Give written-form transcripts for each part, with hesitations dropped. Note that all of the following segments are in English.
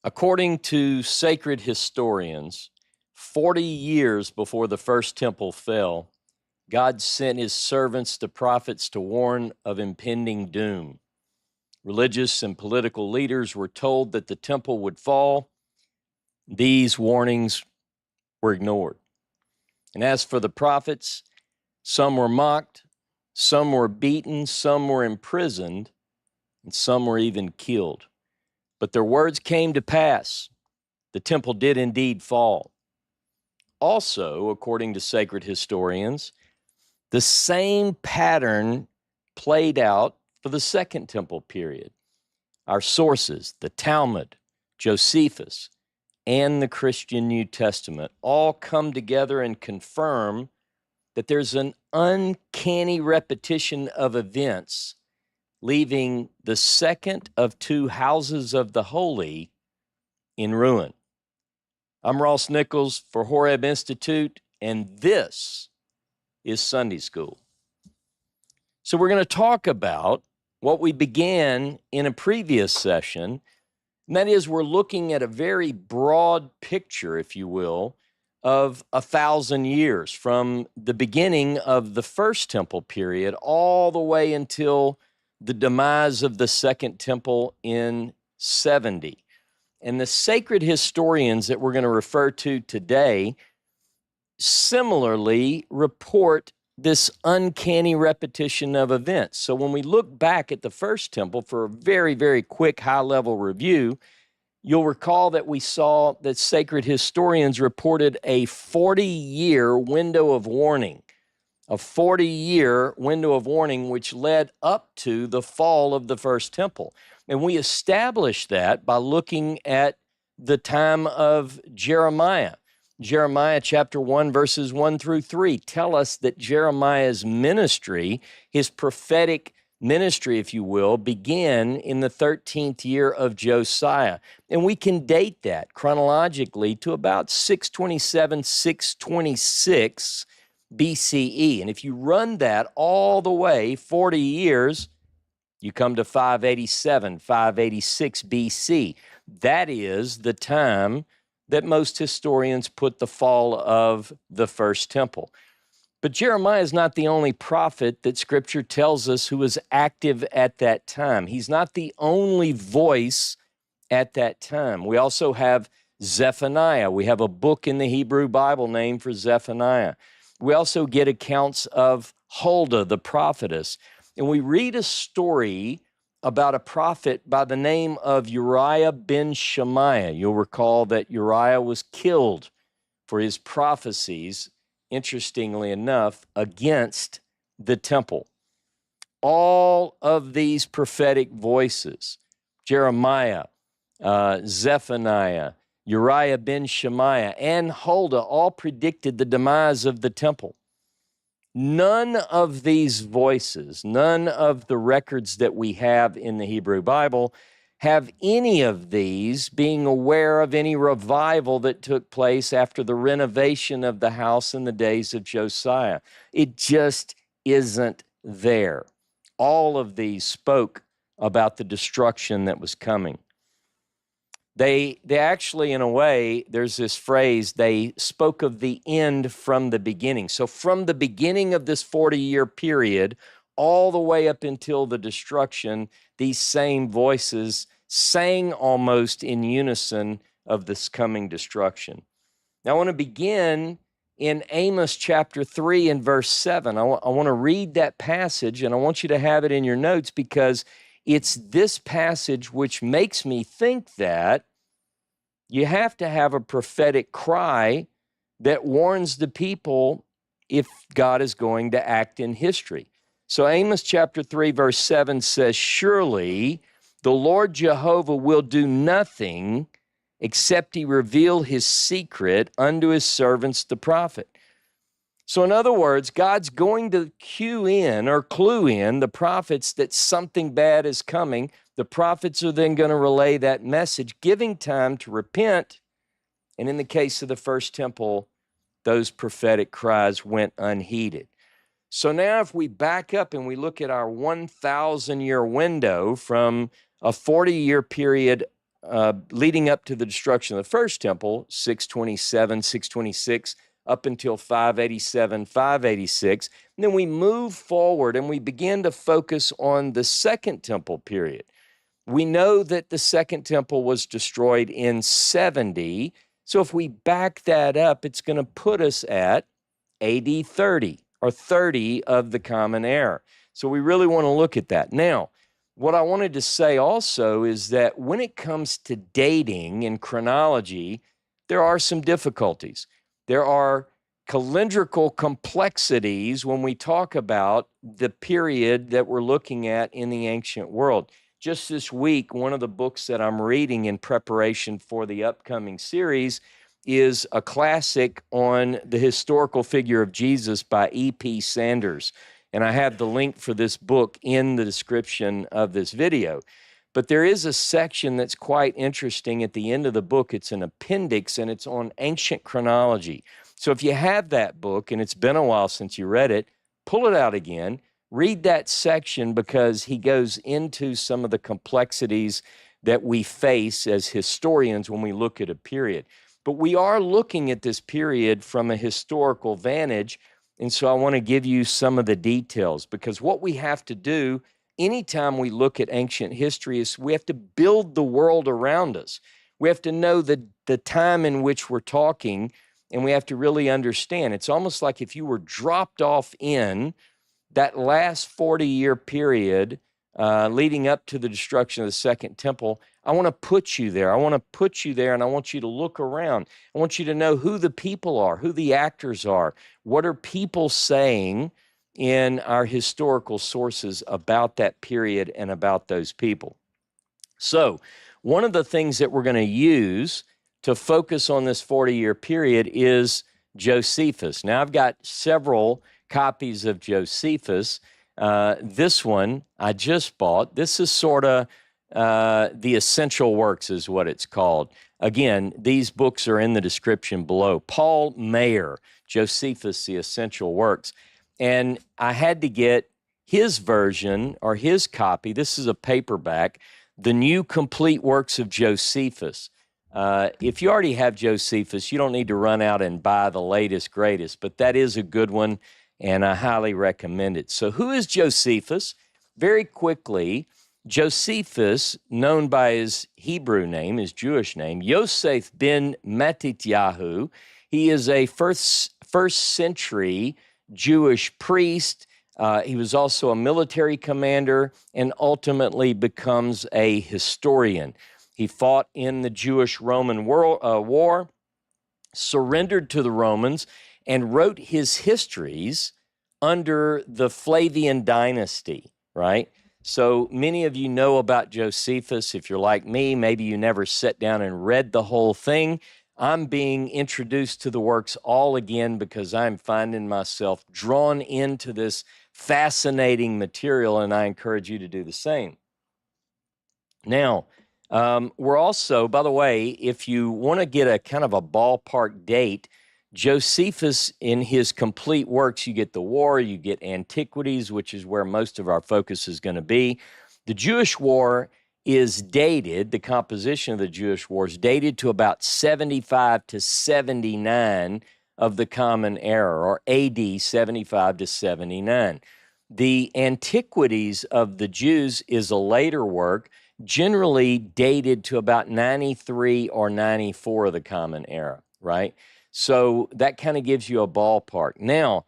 According to sacred historians, 40 years before the first temple fell, God sent his servants, the prophets, to warn of impending doom. Religious and political leaders were told that the temple would fall. These warnings were ignored. And as for the prophets, some were mocked, some were beaten, some were imprisoned, and some were even killed. But their words came to pass. The temple did indeed fall. Also, according to sacred historians, the same pattern played out for the Second Temple period. Our sources, the Talmud, Josephus, and the Christian New Testament all come together and confirm that there's an uncanny repetition of events, leaving the second of two houses of the holy in ruin. I'm Ross Nichols for HOREB Institute, and this is Sunday School. So we're going to talk about what we began in a previous session, and that is we're looking at a very broad picture, if you will, of 1,000 years from the beginning of the First Temple period all the way until the demise of the Second Temple in 70. And the sacred historians that we're going to refer to today similarly report this uncanny repetition of events. So when we look back at the First Temple for a very, very quick high-level review, you'll recall that we saw that sacred historians reported a 40-year window of warning, which led up to the fall of the First Temple. And we established that by looking at the time of Jeremiah. Jeremiah chapter 1, verses 1 through 3 tell us that Jeremiah's ministry, his prophetic ministry, if you will, began in the 13th year of Josiah. And we can date that chronologically to about 627, 626 BCE. And if you run that all the way 40 years, you come to 587, 586 BC. That is the time that most historians put the fall of the First Temple. But Jeremiah is not the only prophet that Scripture tells us who was active at that time. He's not the only voice at that time. We also have Zephaniah. We have a book in the Hebrew Bible named for Zephaniah. We also get accounts of Huldah, the prophetess. And we read a story about a prophet by the name of Uriah ben Shemaiah. You'll recall that Uriah was killed for his prophecies, interestingly enough, against the temple. All of these prophetic voices, Jeremiah, Zephaniah, Uriah ben Shemaiah, and Huldah, all predicted the demise of the temple. None of these voices, none of the records that we have in the Hebrew Bible have any of these being aware of any revival that took place after the renovation of the house in the days of Josiah. It just isn't there. All of these spoke about the destruction that was coming. They actually, in a way, there's this phrase, they spoke of the end from the beginning. So from the beginning of this 40-year period, all the way up until the destruction, these same voices sang almost in unison of this coming destruction. Now, I want to begin in Amos chapter 3 and verse 7. I want to read that passage, and I want you to have it in your notes because it's this passage which makes me think that you have to have a prophetic cry that warns the people if God is going to act in history. So Amos chapter 3, verse 7 says, "Surely the Lord Jehovah will do nothing except he reveal his secret unto his servants the prophet." So in other words, God's going to clue in the prophets that something bad is coming. The prophets are then going to relay that message, giving time to repent. And in the case of the First Temple, those prophetic cries went unheeded. So now if we back up and we look at our 1,000-year window from a 40-year period leading up to the destruction of the first temple, 627, 626, up until 587, 586. And then we move forward and we begin to focus on the second temple period. We know that the second temple was destroyed in 70. So if we back that up, it's going to put us at AD 30 or 30 of the Common Era. So we really want to look at that. Now, what I wanted to say also is that when it comes to dating and chronology, there are some difficulties. There are calendrical complexities when we talk about the period that we're looking at in the ancient world. Just this week, one of the books that I'm reading in preparation for the upcoming series is a classic on the historical figure of Jesus by E.P. Sanders. And I have the link for this book in the description of this video. But there is a section that's quite interesting at the end of the book. It's an appendix, and it's on ancient chronology. So if you have that book, and it's been a while since you read it, pull it out again, read that section, because he goes into some of the complexities that we face as historians when we look at a period. But we are looking at this period from a historical vantage, and so I want to give you some of the details, because what we have to do anytime we look at ancient history is we have to build the world around us. We have to know the time in which we're talking, and we have to really understand. It's almost like if you were dropped off in that last 40-year period leading up to the destruction of the Second Temple. I want to put you there. I want to put you there, and I want you to look around. I want you to know who the people are, who the actors are. What are people saying in our historical sources about that period and about those people? So one of the things that we're going to use to focus on this 40-year period is Josephus. Now, I've got several copies of Josephus. This one I just bought. This is sort of the essential works is what it's called. Again, these books are in the description below. Paul Mayer, Josephus, the Essential Works. And I had to get his version or his copy. This is a paperback, The New Complete Works of Josephus. If you already have Josephus, you don't need to run out and buy the latest, greatest, but that is a good one, and I highly recommend it. So who is Josephus? Very quickly, Josephus, known by his Hebrew name, his Jewish name, Yosef ben Matityahu, he is a first century Jewish priest. He was also a military commander and ultimately becomes a historian. He fought in the Jewish-Roman war, surrendered to the Romans, and wrote his histories under the Flavian dynasty, right? So many of you know about Josephus. If you're like me, maybe you never sat down and read the whole thing. I'm being introduced to the works all again because I'm finding myself drawn into this fascinating material, and I encourage you to do the same. Now, we're also, by the way, if you want to get a kind of a ballpark date, Josephus, in his complete works, you get the war, you get antiquities, which is where most of our focus is going to be. The Jewish war is dated, the composition of the Jewish war is dated to about 75 to 79 of the Common Era, or AD 75 to 79. The Antiquities of the Jews is a later work, generally dated to about 93 or 94 of the Common Era, right? So that kind of gives you a ballpark. Now,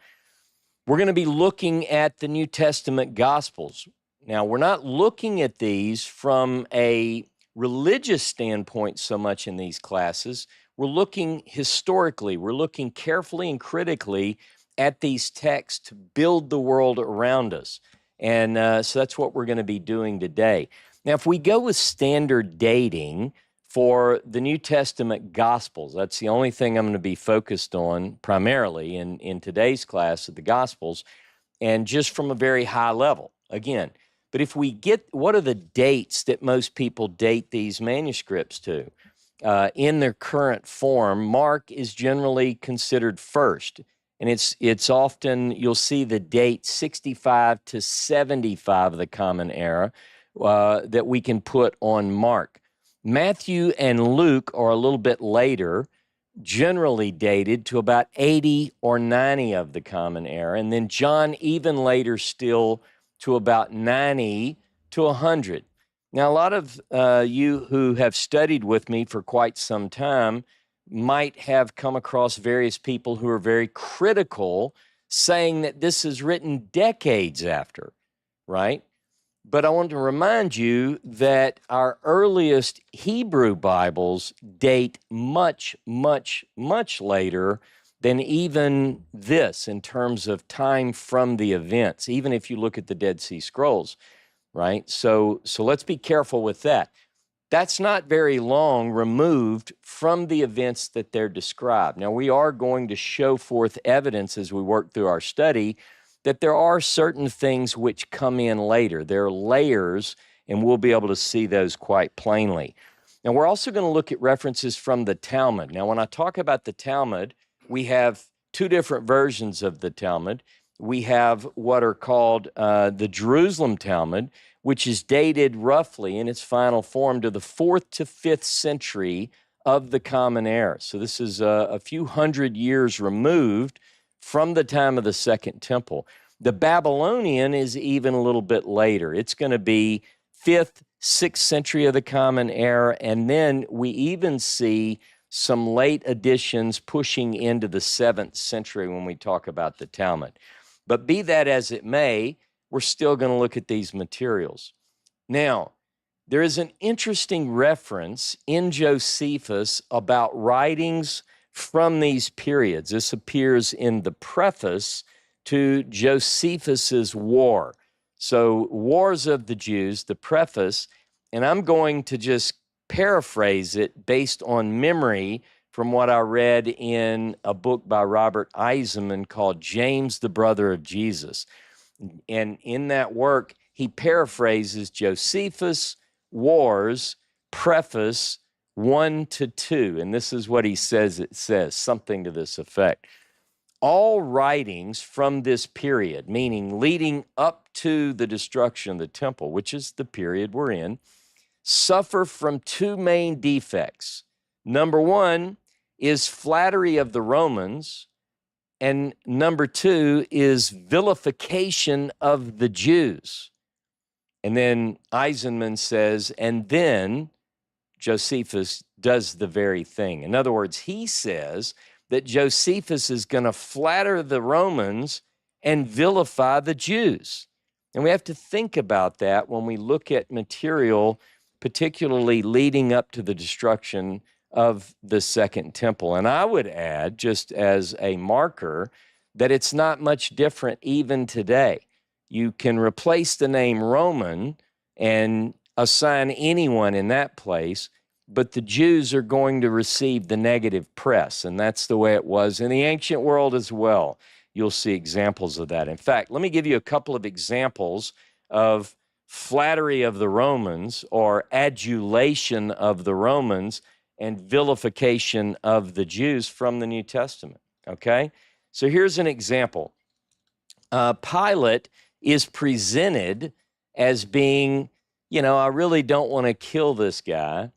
we're going to be looking at the New Testament Gospels. Now, we're not looking at these from a religious standpoint so much in these classes. We're looking historically. We're looking carefully and critically at these texts to build the world around us. And so that's what we're going to be doing today. Now, if we go with standard dating for the New Testament Gospels, that's the only thing I'm going to be focused on primarily in today's class of the Gospels, and just from a very high level, again. But if we get, what are the dates that most people date these manuscripts to? In their current form, Mark is generally considered first, and it's often, you'll see the date 65 to 75 of the Common Era that we can put on Mark. Matthew and Luke are a little bit later, generally dated to about 80 or 90 of the Common Era, and then John even later still to about 90 to 100. Now, a lot of you who have studied with me for quite some time might have come across various people who are very critical, saying that this is written decades after, right? But I want to remind you that our earliest Hebrew Bibles date much, much, much later than even this in terms of time from the events, even if you look at the Dead Sea Scrolls, right? So let's be careful with that. That's not very long removed from the events that they're described. Now, we are going to show forth evidence as we work through our study that there are certain things which come in later. There are layers, and we'll be able to see those quite plainly. Now, we're also going to look at references from the Talmud. Now, when I talk about the Talmud, we have two different versions of the Talmud. We have what are called the Jerusalem Talmud, which is dated roughly in its final form to the 4th to 5th century of the Common Era. So this is a few hundred years removed from the time of the Second Temple. The Babylonian is even a little bit later. It's going to be 5th, 6th century of the Common Era, and then we even see some late additions pushing into the 7th century when we talk about the Talmud. But be that as it may, we're still going to look at these materials. Now, there is an interesting reference in Josephus about writings from these periods. This appears in the preface to Josephus's War. So, Wars of the Jews, the preface, and I'm going to just paraphrase it based on memory from what I read in a book by Robert Eisenman called James, the Brother of Jesus. And in that work, he paraphrases Josephus' Wars, preface 1 to 2. And this is what he says. It says something to this effect. All writings from this period, meaning leading up to the destruction of the temple, which is the period we're in, suffer from two main defects. Number one is flattery of the Romans, and number two is vilification of the Jews. And then Eisenman says, and then Josephus does the very thing. In other words, he says that Josephus is going to flatter the Romans and vilify the Jews. And we have to think about that when we look at material, particularly leading up to the destruction of the Second Temple. And I would add, just as a marker, that it's not much different even today. You can replace the name Roman and assign anyone in that place, but the Jews are going to receive the negative press, and that's the way it was in the ancient world as well. You'll see examples of that. In fact, let me give you a couple of examples of flattery of the Romans or adulation of the Romans and vilification of the Jews from the New Testament, okay? So here's an example. Pilate is presented as being, I really don't want to kill this guy,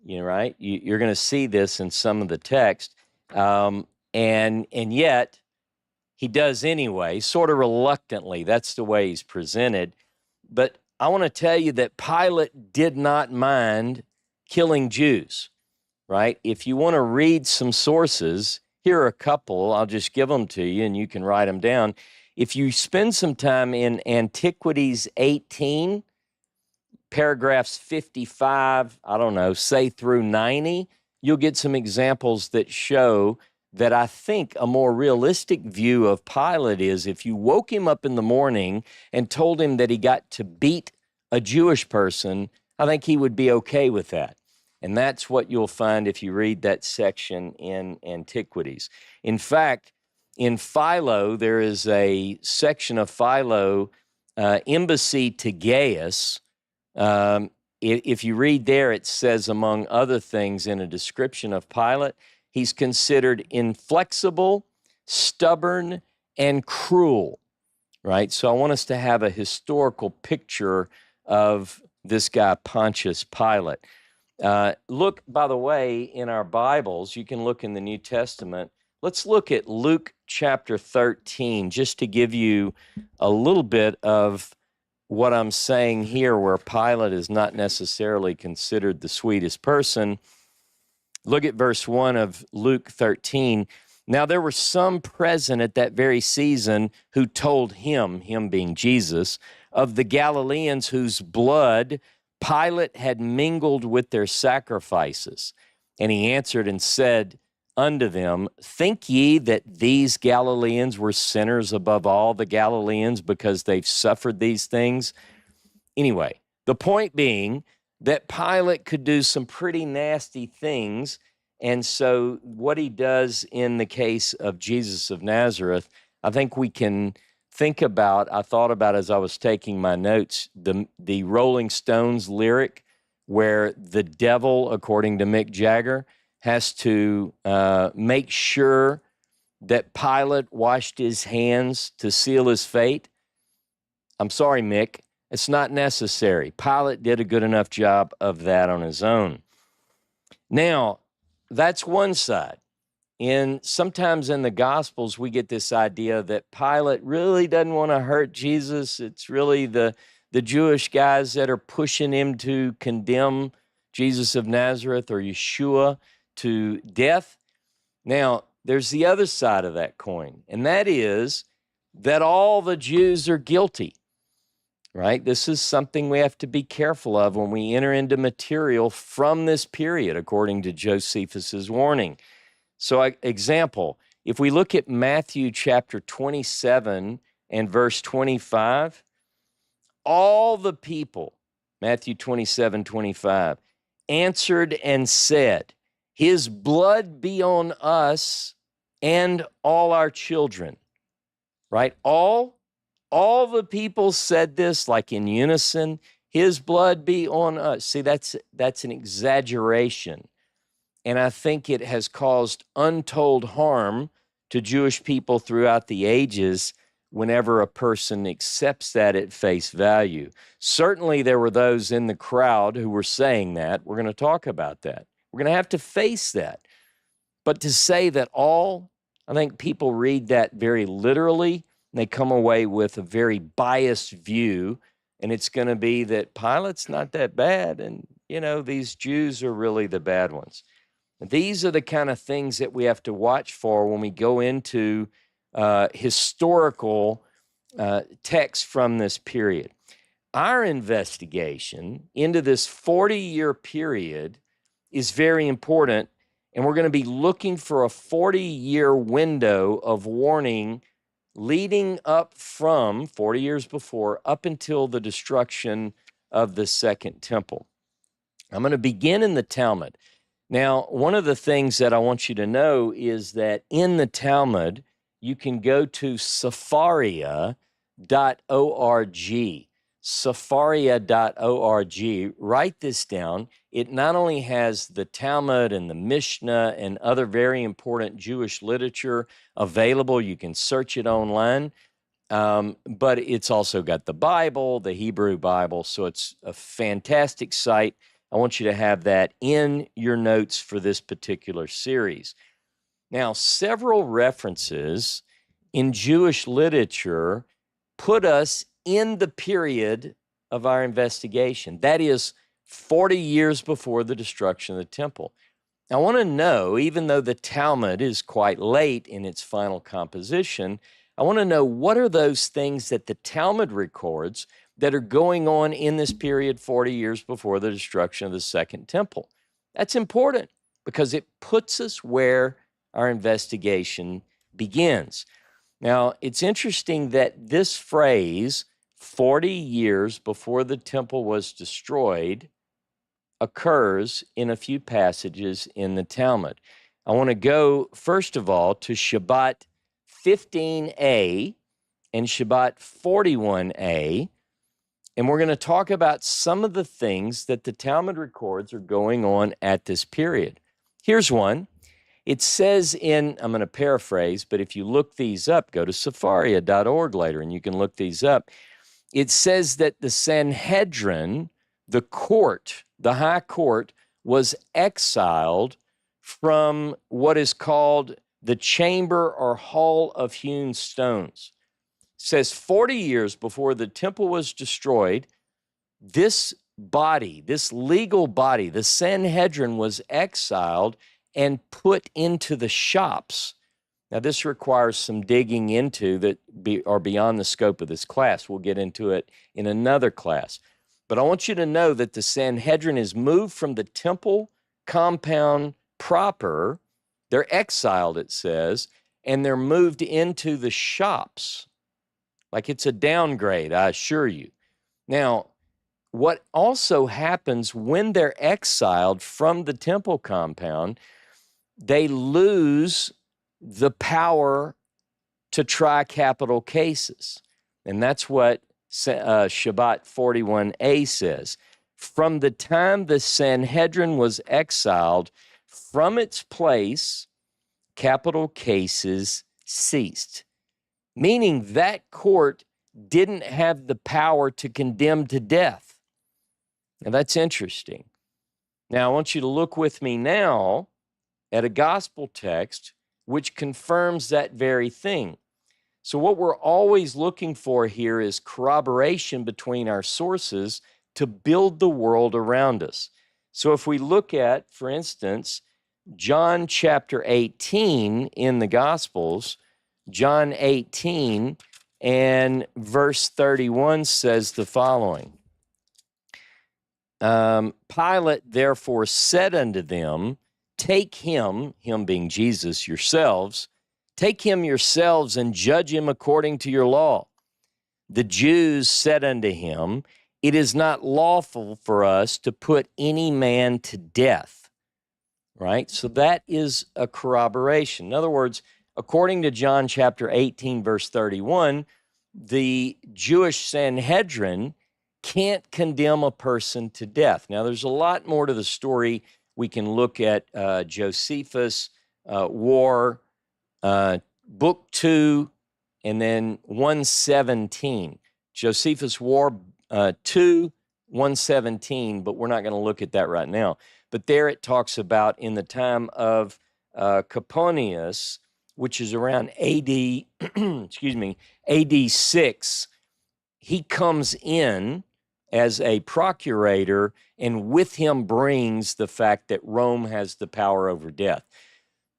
right? You're going to see this in some of the text, and yet he does anyway, sort of reluctantly. That's the way he's presented. But I want to tell you that Pilate did not mind killing Jews, right? If you want to read some sources, here are a couple. I'll just give them to you, and you can write them down. If you spend some time in Antiquities 18, paragraphs 55, say through 90, you'll get some examples that show that I think a more realistic view of Pilate is if you woke him up in the morning and told him that he got to beat a Jewish person, I think he would be okay with that. And that's what you'll find if you read that section in Antiquities. In fact, in Philo, there is a section of Philo, Embassy to Gaius. If you read there, it says, among other things, in a description of Pilate, he's considered inflexible, stubborn, and cruel, right? So I want us to have a historical picture of this guy, Pontius Pilate. Look, by the way, in our Bibles, you can look in the New Testament. Let's look at Luke chapter 13, just to give you a little bit of what I'm saying here, where Pilate is not necessarily considered the sweetest person. Look at verse 1 of Luke 13. Now there were some present at that very season who told him being Jesus, of the Galileans whose blood Pilate had mingled with their sacrifices. And he answered and said unto them, think ye that these Galileans were sinners above all the Galileans because they've suffered these things? Anyway, the point being that Pilate could do some pretty nasty things. And so what he does in the case of Jesus of Nazareth, I think we can think about, I thought about as I was taking my notes, the Rolling Stones lyric where the devil, according to Mick Jagger, has to make sure that Pilate washed his hands to seal his fate. I'm sorry, Mick. It's not necessary. Pilate did a good enough job of that on his own. Now, that's one side. Sometimes in the Gospels, we get this idea that Pilate really doesn't want to hurt Jesus. It's really the Jewish guys that are pushing him to condemn Jesus of Nazareth or Yeshua to death. Now, there's the other side of that coin, and that is that all the Jews are guilty. Right? This is something we have to be careful of when we enter into material from this period, according to Josephus's warning. So, example, if we look at Matthew chapter 27 and verse 25, all the people, Matthew 27:25, answered and said, his blood be on us and all our children. Right? All the people said this like in unison, his blood be on us. See, that's an exaggeration. And I think it has caused untold harm to Jewish people throughout the ages whenever a person accepts that at face value. Certainly there were those in the crowd who were saying that. We're going to talk about that. We're going to have to face that. But to say that I think people read that very literally. They come away with a very biased view, and it's going to be that Pilate's not that bad, and, these Jews are really the bad ones. These are the kind of things that we have to watch for when we go into historical texts from this period. Our investigation into this 40-year period is very important, and we're going to be looking for a 40-year window of warning leading up from 40 years before up until the destruction of the Second Temple. I'm going to begin in the Talmud. Now, one of the things that I want you to know is that in the Talmud, you can go to Sepharia.org. Sepharia.org. Write this down. It not only has the Talmud and the Mishnah and other very important Jewish literature available, you can search it online, but it's also got the Bible, the Hebrew Bible, so it's a fantastic site. I want you to have that in your notes for this particular series. Now, several references in Jewish literature put us in the period of our investigation. That is 40 years before the destruction of the temple. I want to know, even though the Talmud is quite late in its final composition, I want to know what are those things that the Talmud records that are going on in this period 40 years before the destruction of the Second Temple. That's important because it puts us where our investigation begins. Now, it's interesting that this phrase, 40 years before the temple was destroyed, occurs in a few passages in the Talmud. I want to go, first of all, to Shabbat 15a and Shabbat 41a, and we're going to talk about some of the things that the Talmud records are going on at this period. Here's one. It says I'm going to paraphrase, but if you look these up, go to Sepharia.org later and you can look these up. It says that the Sanhedrin, the court, the high court, was exiled from what is called the chamber or hall of hewn stones. It says 40 years before the temple was destroyed, this body, this legal body, the Sanhedrin, was exiled and put into the shops. Now, this requires some digging into that are beyond the scope of this class. We'll get into it in another class. But I want you to know that the Sanhedrin is moved from the temple compound proper. They're exiled, it says, and they're moved into the shops. Like it's a downgrade, I assure you. Now, what also happens when they're exiled from the temple compound, they lose the power to try capital cases. And that's what Shabbat 41a says. From the time the Sanhedrin was exiled from its place, capital cases ceased, meaning that court didn't have the power to condemn to death. Now, that's interesting. Now, I want you to look with me now at a gospel text which confirms that very thing. So what we're always looking for here is corroboration between our sources to build the world around us. So if we look at, for instance, John chapter 18 in the Gospels, John 18 and verse 31 says the following. Pilate therefore said unto them, take him being Jesus, yourselves, take him yourselves and judge him according to your law. The Jews said unto him, it is not lawful for us to put any man to death. Right? So that is a corroboration. In other words, according to John chapter 18, verse 31, the Jewish Sanhedrin can't condemn a person to death. Now, there's a lot more to the story. We can look at Josephus, War, Book 2, and then 117. Josephus War 2, 117, but we're not going to look at that right now. But there it talks about in the time of Coponius, which is around AD, AD 6, he comes in as a procurator, and with him brings the fact that Rome has the power over death.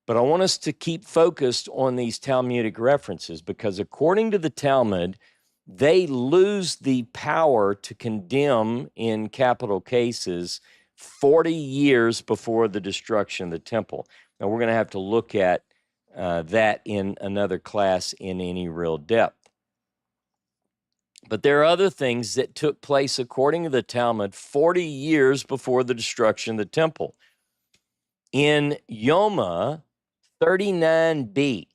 But I want us to keep focused on these Talmudic references, because according to the Talmud, they lose the power to condemn in capital cases 40 years before the destruction of the temple. Now, we're going to have to look at that in another class in any real depth. But there are other things that took place, according to the Talmud, 40 years before the destruction of the temple. In Yoma 39b,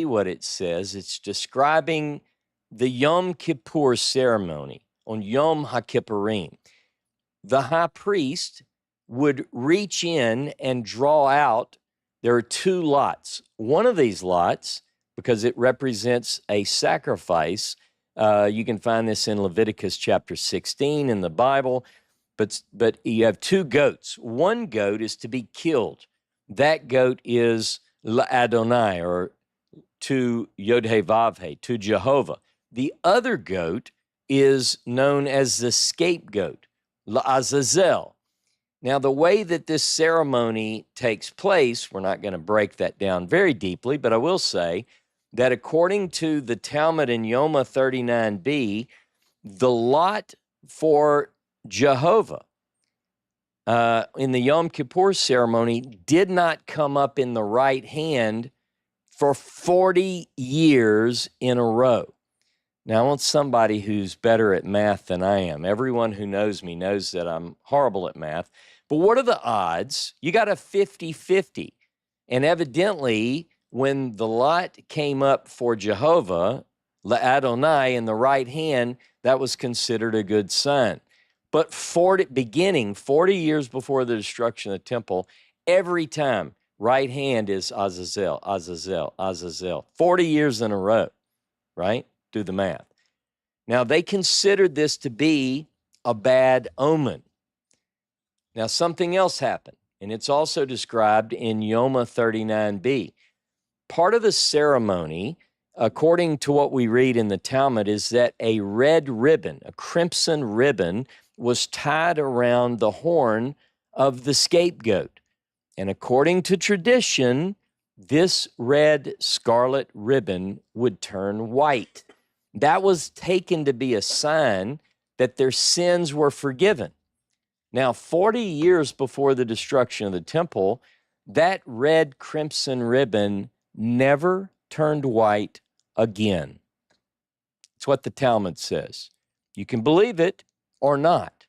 what it says, it's describing the Yom Kippur ceremony on Yom HaKippurim. The high priest would reach in and draw out, there are two lots. One of these lots, because it represents a sacrifice, you can find this in Leviticus chapter 16 in the Bible, but you have two goats. One goat is to be killed. That goat is Adonai, or to Yod-Heh-Vav-Heh, to Jehovah. The other goat is known as the scapegoat, La'azazel. Now, the way that this ceremony takes place, we're not going to break that down very deeply, but I will say that according to the Talmud in Yoma 39b, the lot for Jehovah in the Yom Kippur ceremony did not come up in the right hand for 40 years in a row. Now, I want somebody who's better at math than I am. Everyone who knows me knows that I'm horrible at math. But what are the odds? You got a 50-50. And evidently, when the lot came up for Jehovah, Adonai, in the right hand, that was considered a good sign. But 40 years before the destruction of the temple, every time, right hand is Azazel, Azazel, Azazel. 40 years in a row, right? Do the math. Now, they considered this to be a bad omen. Now, something else happened, and it's also described in Yoma 39b. Part of the ceremony, according to what we read in the Talmud, is that a red ribbon, a crimson ribbon, was tied around the horn of the scapegoat. And according to tradition, this red scarlet ribbon would turn white. That was taken to be a sign that their sins were forgiven. Now, 40 years before the destruction of the temple, that red crimson ribbon never turned white again. It's what the Talmud says. You can believe it or not,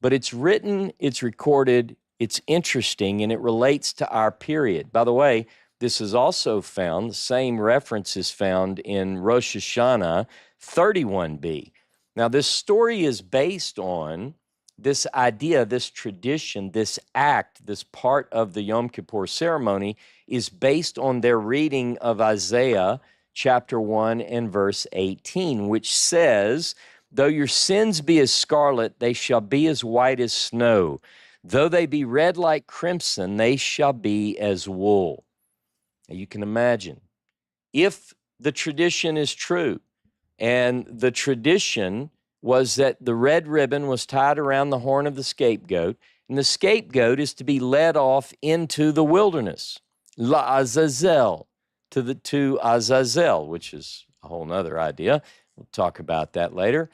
but it's written, it's recorded, it's interesting, and it relates to our period. By the way, this is also found, the same reference is found in Rosh Hashanah 31b. Now, this story is based on this idea, this tradition, this act, this part of the Yom Kippur ceremony is based on their reading of Isaiah chapter 1 and verse 18, which says, "Though your sins be as scarlet, they shall be as white as snow. Though they be red like crimson, they shall be as wool." Now, you can imagine, if the tradition is true, and the tradition was that the red ribbon was tied around the horn of the scapegoat, and the scapegoat is to be led off into the wilderness, La Azazel, to Azazel, which is a whole nother idea. We'll talk about that later.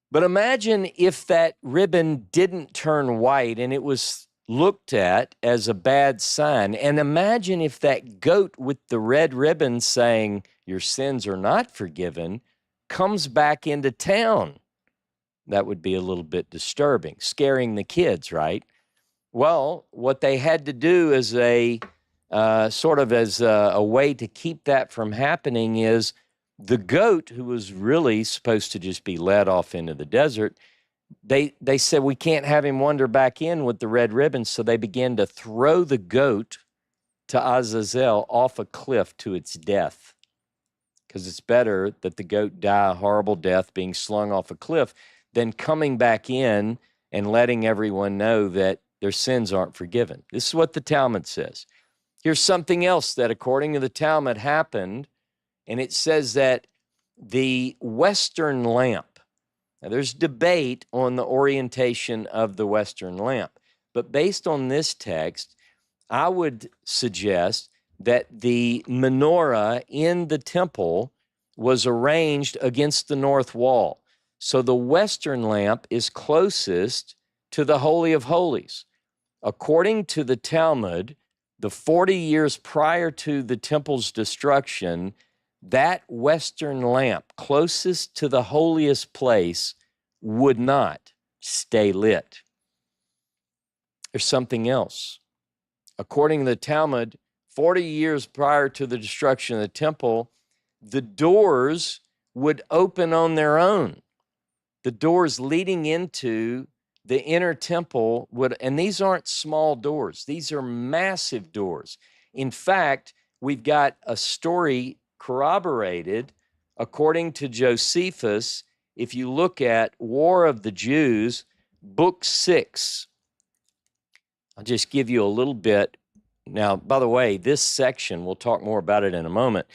But imagine if that ribbon didn't turn white and it was looked at as a bad sign. And imagine if that goat with the red ribbon saying, "Your sins are not forgiven," comes back into town. That would be a little bit disturbing, scaring the kids, right? Well, what they had to do as a way to keep that from happening is the goat, who was really supposed to just be led off into the desert, they said, "We can't have him wander back in with the red ribbon," so they began to throw the goat to Azazel off a cliff to its death, because it's better that the goat die a horrible death being slung off a cliff than coming back in and letting everyone know that their sins aren't forgiven. This is what the Talmud says. Here's something else that, according to the Talmud, happened, and it says that the Western lamp, now there's debate on the orientation of the Western lamp, but based on this text, I would suggest that the menorah in the temple was arranged against the north wall. So the western lamp is closest to the Holy of Holies. According to the Talmud, the 40 years prior to the temple's destruction, that western lamp closest to the holiest place would not stay lit. There's something else. According to the Talmud, 40 years prior to the destruction of the temple, the doors would open on their own. The doors leading into the inner temple would, and these aren't small doors, these are massive doors. In fact, we've got a story corroborated according to Josephus. If you look at War of the Jews, book 6, I'll just give you a little bit. Now, by the way, this section, we'll talk more about it in a moment.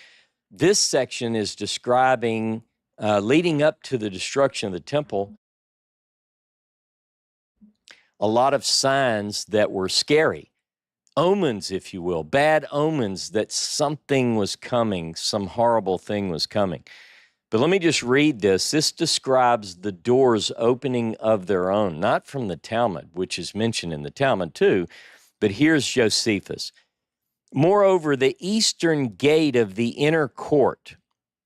This section is describing, leading up to the destruction of the temple, a lot of signs that were scary. Omens, if you will, bad omens that something was coming, some horrible thing was coming. But let me just read this. This describes the doors opening of their own, not from the Talmud, which is mentioned in the Talmud too, but here's Josephus. Moreover, the eastern gate of the inner court,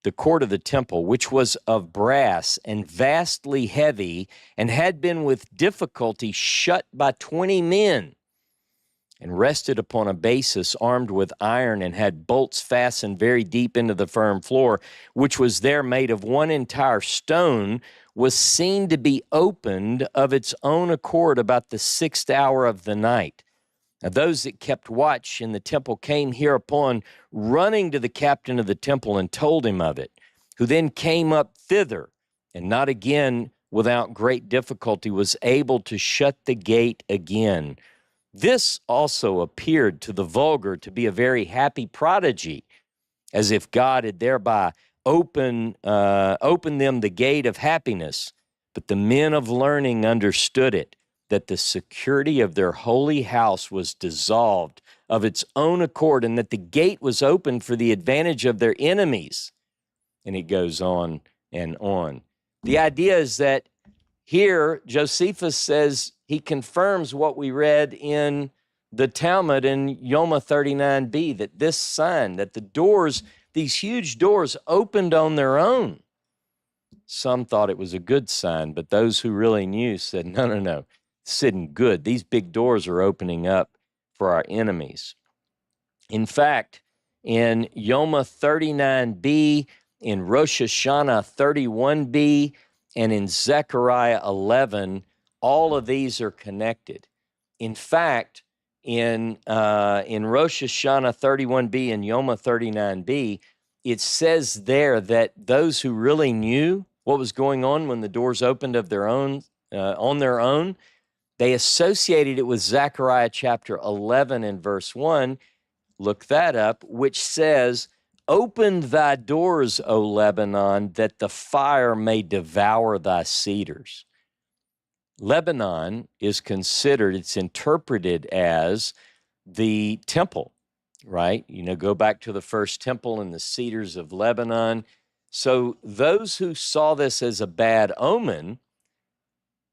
the court of the temple, which was of brass and vastly heavy, and had been with difficulty shut by 20 men, and rested upon a basis armed with iron, and had bolts fastened very deep into the firm floor, which was there made of one entire stone, was seen to be opened of its own accord about the 6th hour of the night. Now those that kept watch in the temple came hereupon, running to the captain of the temple, and told him of it, who then came up thither, and not again without great difficulty, was able to shut the gate again. This also appeared to the vulgar to be a very happy prodigy, as if God had thereby opened them the gate of happiness. But the men of learning understood it, that the security of their holy house was dissolved of its own accord, and that the gate was opened for the advantage of their enemies. And it goes on and on. The idea is that here, Josephus says, he confirms what we read in the Talmud in Yoma 39b, that this sign, that the doors, these huge doors, opened on their own. Some thought it was a good sign, but those who really knew said, no, this isn't good. These big doors are opening up for our enemies. In fact, in Yoma 39b, in Rosh Hashanah 31b, and in Zechariah 11, all of these are connected. In fact, in Rosh Hashanah 31b and Yoma 39b, it says there that those who really knew what was going on when the doors opened of their own, on their own, they associated it with Zechariah chapter 11 and verse 1. Look that up, which says, "Open thy doors, O Lebanon, that the fire may devour thy cedars." Lebanon is considered, it's interpreted as the temple, right? Go back to the first temple and the cedars of Lebanon. So those who saw this as a bad omen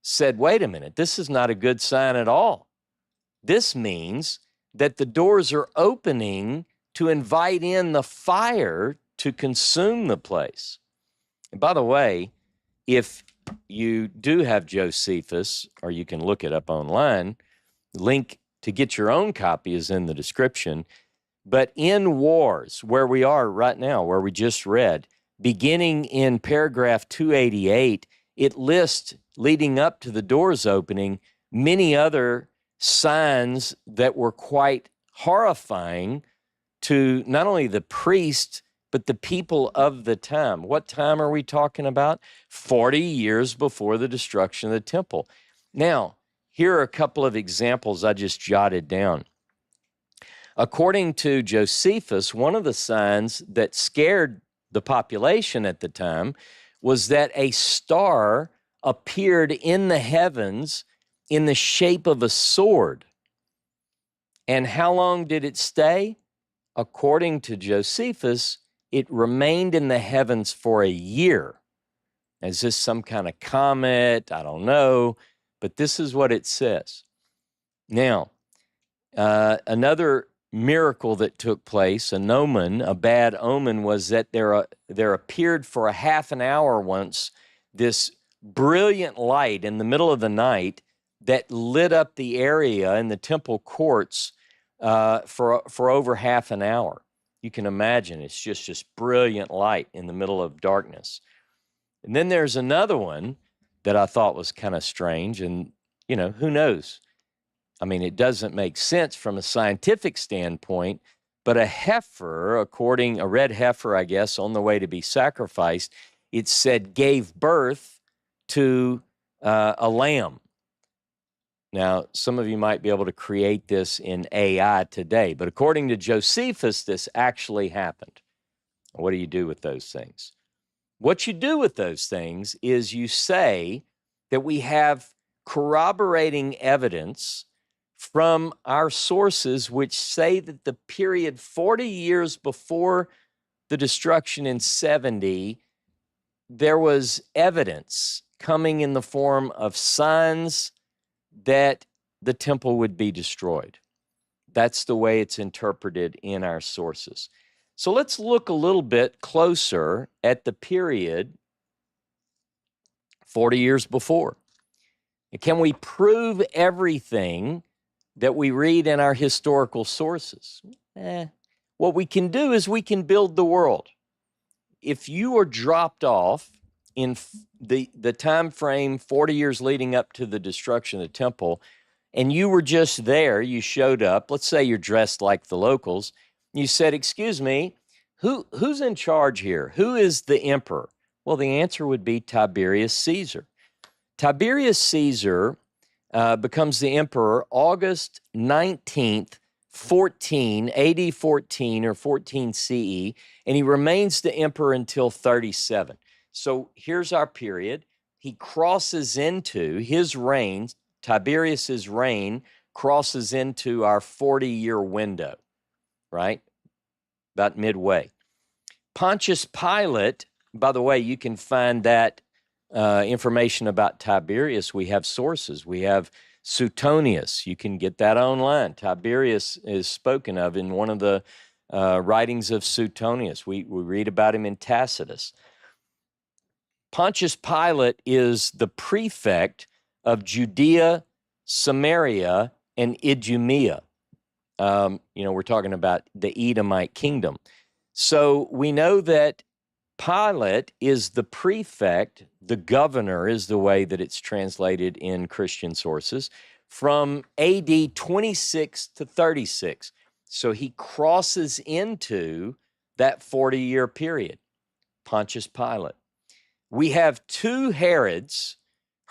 said, wait a minute, this is not a good sign at all. This means that the doors are opening to invite in the fire to consume the place. And by the way, if you do have Josephus, or you can look it up online, the link to get your own copy is in the description. But in Wars, where we are right now, where we just read, beginning in paragraph 288, it lists, leading up to the doors opening, many other signs that were quite horrifying to not only the priest, but the people of the time. What time are we talking about? 40 years before the destruction of the temple. Now, here are a couple of examples I just jotted down. According to Josephus, one of the signs that scared the population at the time was that a star appeared in the heavens in the shape of a sword. And how long did it stay? According to Josephus, it remained in the heavens for a year. Is this some kind of comet? I don't know, but this is what it says. Now, another miracle that took place, a bad omen, was that there appeared for a half an hour once this brilliant light in the middle of the night that lit up the area in the temple courts for over half an hour. You can imagine, it's just this brilliant light in the middle of darkness. And then there's another one that I thought was kind of strange, and who knows? I mean, it doesn't make sense from a scientific standpoint, but a red heifer, I guess, on the way to be sacrificed, it said gave birth to a lamb. Now, some of you might be able to create this in AI today, but according to Josephus, this actually happened. What do you do with those things? What you do with those things is you say that we have corroborating evidence from our sources which say that the period 40 years before the destruction in 70, there was evidence coming in the form of signs that the temple would be destroyed. That's the way it's interpreted in our sources. So let's look a little bit closer at the period 40 years before. Can we prove everything that we read in our historical sources? What we can do is we can build the world. If you are dropped off in the time frame 40 years leading up to the destruction of the temple, and you were just there, you showed up, let's say you're dressed like the locals, you said, excuse me, who's in charge here? Who is the emperor? Well, the answer would be Tiberius Caesar. Tiberius Caesar becomes the emperor August 19th, 14, AD 14 or 14 CE, and he remains the emperor until 37. So here's our period. He crosses into his reign, Tiberius's reign crosses into our 40-year window, right? About midway. Pontius Pilate, by the way, you can find that information about Tiberius. We have sources. We have Suetonius. You can get that online. Tiberius is spoken of in one of the writings of Suetonius. We read about him in Tacitus. Pontius Pilate is the prefect of Judea, Samaria, and Idumea. We're talking about the Edomite kingdom. So we know that Pilate is the prefect, the governor is the way that it's translated in Christian sources, from AD 26 to 36. So he crosses into that 40-year period, Pontius Pilate. We have two Herods,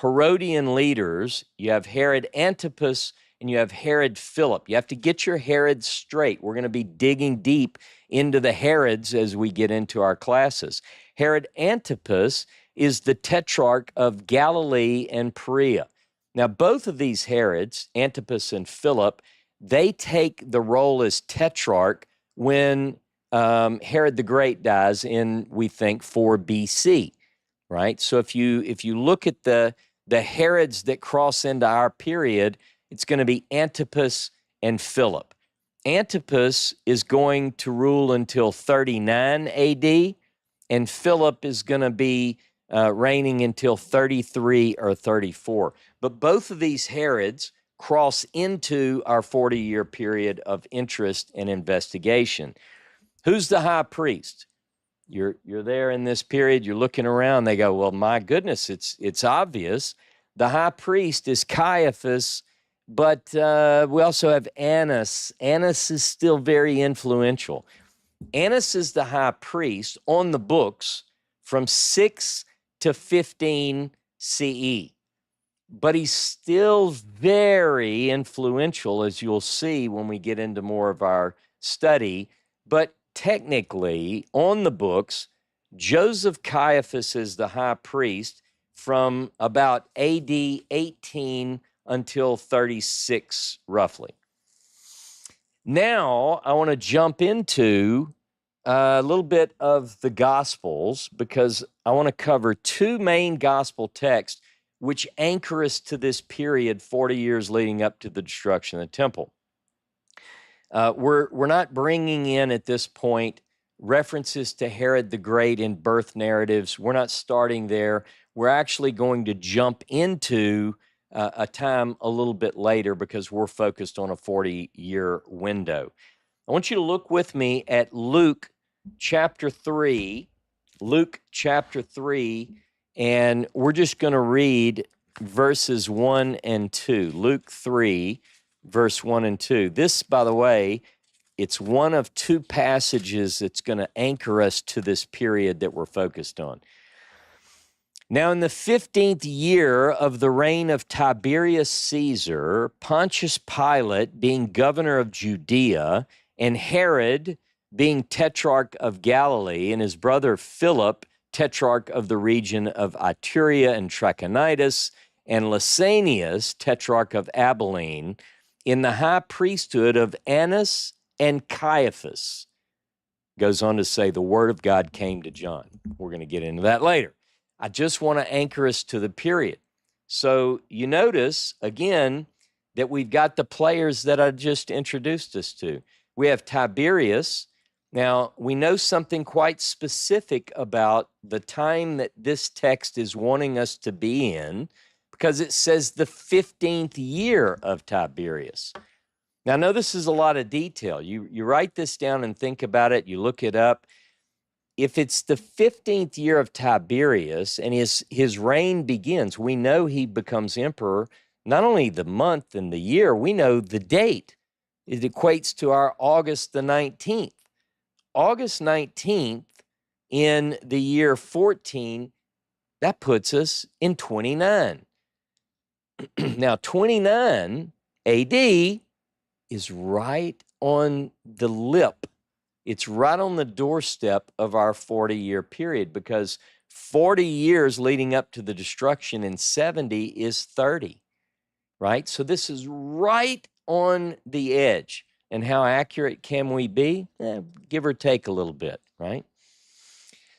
Herodian leaders. You have Herod Antipas and you have Herod Philip. You have to get your Herods straight. We're going to be digging deep into the Herods as we get into our classes. Herod Antipas is the tetrarch of Galilee and Perea. Now, both of these Herods, Antipas and Philip, they take the role as tetrarch when Herod the Great dies in, we think, 4 BC, right? So if you look at the Herods that cross into our period, it's going to be Antipas and Philip. Antipas is going to rule until 39 AD, and Philip is going to be reigning until 33 or 34. But both of these Herods cross into our 40-year period of interest and investigation. Who's the high priest? You're there in this period, you're looking around, they go, well, my goodness, it's obvious. The high priest is Caiaphas, but we also have Annas. Annas is still very influential. Annas is the high priest on the books from 6 to 15 CE. But he's still very influential, as you'll see when we get into more of our study. But technically, on the books, Joseph Caiaphas is the high priest from about AD 18 until 36, roughly. Now, I want to jump into a little bit of the Gospels because I want to cover two main Gospel texts which anchor us to this period 40 years leading up to the destruction of the temple. We're not bringing in at this point references to Herod the Great in birth narratives. We're not starting there. We're actually going to jump into a time a little bit later because we're focused on a 40-year window. I want you to look with me at Luke chapter 3. Luke chapter 3, and we're just going to read verses 1 and 2. Luke 3, verse 1 and 2. This, by the way, it's one of two passages that's going to anchor us to this period that we're focused on. Now, in the 15th year of the reign of Tiberius Caesar, Pontius Pilate being governor of Judea, and Herod being tetrarch of Galilee, and his brother Philip, tetrarch of the region of Iturea and Trachonitis, and Lysanias, tetrarch of Abilene, in the high priesthood of Annas and Caiaphas. Goes on to say the word of God came to John. We're going to get into that later. I just want to anchor us to the period. So you notice, again, that we've got the players that I just introduced us to. We have Tiberius. Now, we know something quite specific about the time that this text is wanting us to be in because it says the 15th year of Tiberius. Now, I know this is a lot of detail. You write this down and think about it. You look it up. If it's the 15th year of Tiberius and his reign begins, we know he becomes emperor, not only the month and the year, we know the date. It equates to our August the 19th. August 19th in the year 14, that puts us in 29. Now, 29 AD is right on the lip. It's right on the doorstep of our 40-year period, because 40 years leading up to the destruction in 70 is 30, right? So this is right on the edge. And how accurate can we be? Give or take a little bit, right?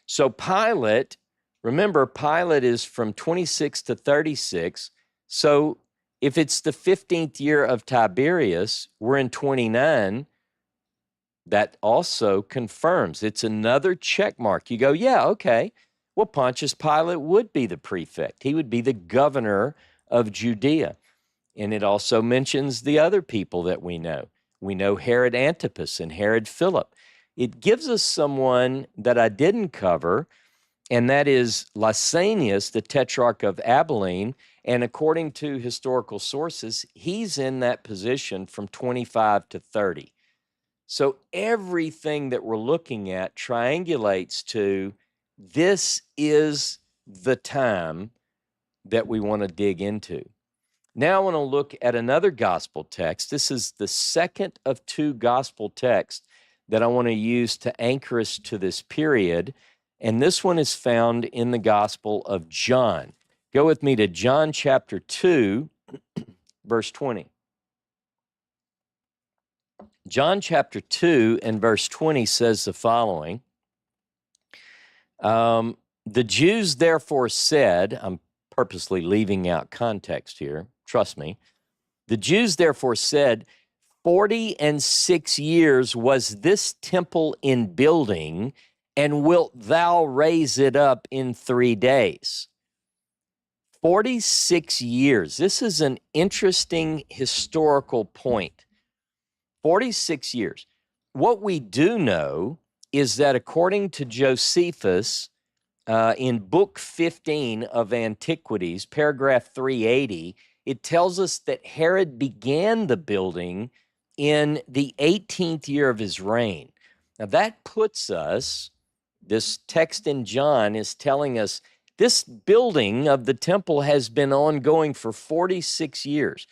So Pilate, remember, Pilate is from 26 to 36. So if it's the 15th year of Tiberius, we're in 29. That also confirms. It's another check mark. You go, yeah, okay. Well, Pontius Pilate would be the prefect. He would be the governor of Judea. And it also mentions the other people that we know. We know Herod Antipas and Herod Philip. It gives us someone that I didn't cover, and that is Lysanias, the tetrarch of Abilene. And according to historical sources, he's in that position from 25 to 30. So everything that we're looking at triangulates to this is the time that we want to dig into. Now I want to look at another gospel text. This is the second of two gospel texts that I want to use to anchor us to this period. And this one is found in the Gospel of John. Go with me to John chapter 2, verse 20. John chapter 2 and verse 20 says the following. The Jews therefore said, I'm purposely leaving out context here, trust me. The Jews therefore said, 46 years was this temple in building, and wilt thou raise it up in 3 days? 46 years. This is an interesting historical point. 46 years. What we do know is that according to Josephus, in Book 15 of Antiquities, paragraph 380, it tells us that Herod began the building in the 18th year of his reign. Now that puts us, this text in John is telling us this building of the temple has been ongoing for 46 years.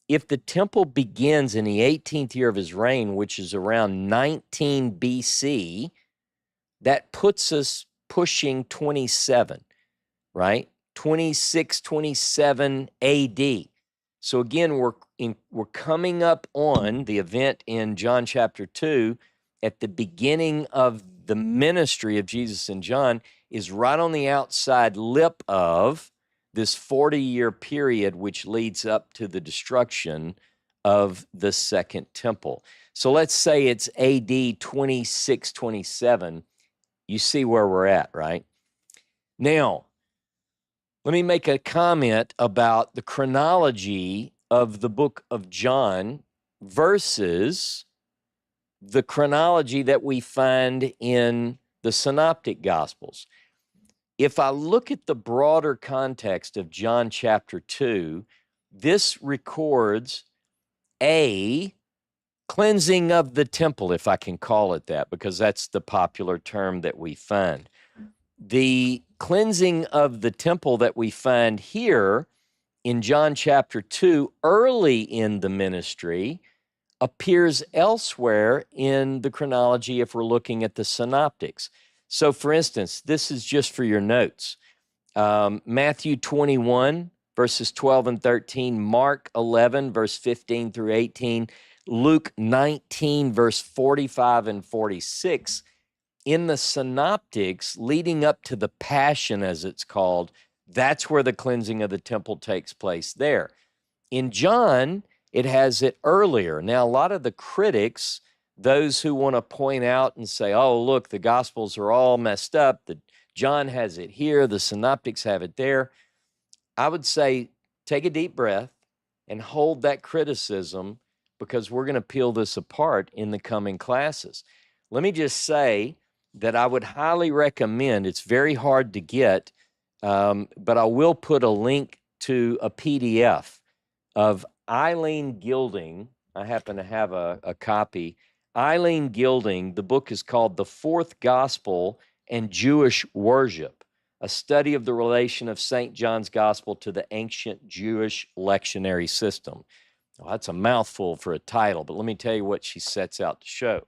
If the temple begins in the 18th year of his reign, which is around 19 BC, that puts us pushing 27, right? 26, 27 AD. So again, we're coming up on the event in John chapter 2 at the beginning of the ministry of Jesus and John is right on the outside lip of this 40-year period, which leads up to the destruction of the second temple. So let's say it's AD 26, 27. You see where we're at, right? Now, let me make a comment about the chronology of the book of John versus the chronology that we find in the synoptic gospels. If I look at the broader context of John chapter 2, this records a cleansing of the temple, if I can call it that, because that's the popular term that we find. The cleansing of the temple that we find here in John chapter 2, early in the ministry, appears elsewhere in the chronology if we're looking at the synoptics. So, for instance, this is just for your notes. Matthew 21, verses 12 and 13, Mark 11, verse 15 through 18, Luke 19, verse 45 and 46. In the synoptics leading up to the Passion, as it's called, that's where the cleansing of the temple takes place there. In John, it has it earlier. Now, a lot of the critics, those who want to point out and say, oh, look, the Gospels are all messed up, that John has it here, the synoptics have it there, I would say take a deep breath and hold that criticism, because we're going to peel this apart in the coming classes. Let me just say that I would highly recommend, it's very hard to get, but I will put a link to a PDF of Eileen Gilding. I happen to have a copy. Eileen Gilding, the book is called The Fourth Gospel and Jewish Worship. a study of the relation of St. John's Gospel to the ancient Jewish lectionary system. Well, that's a mouthful for a title, but let me tell you what she sets out to show.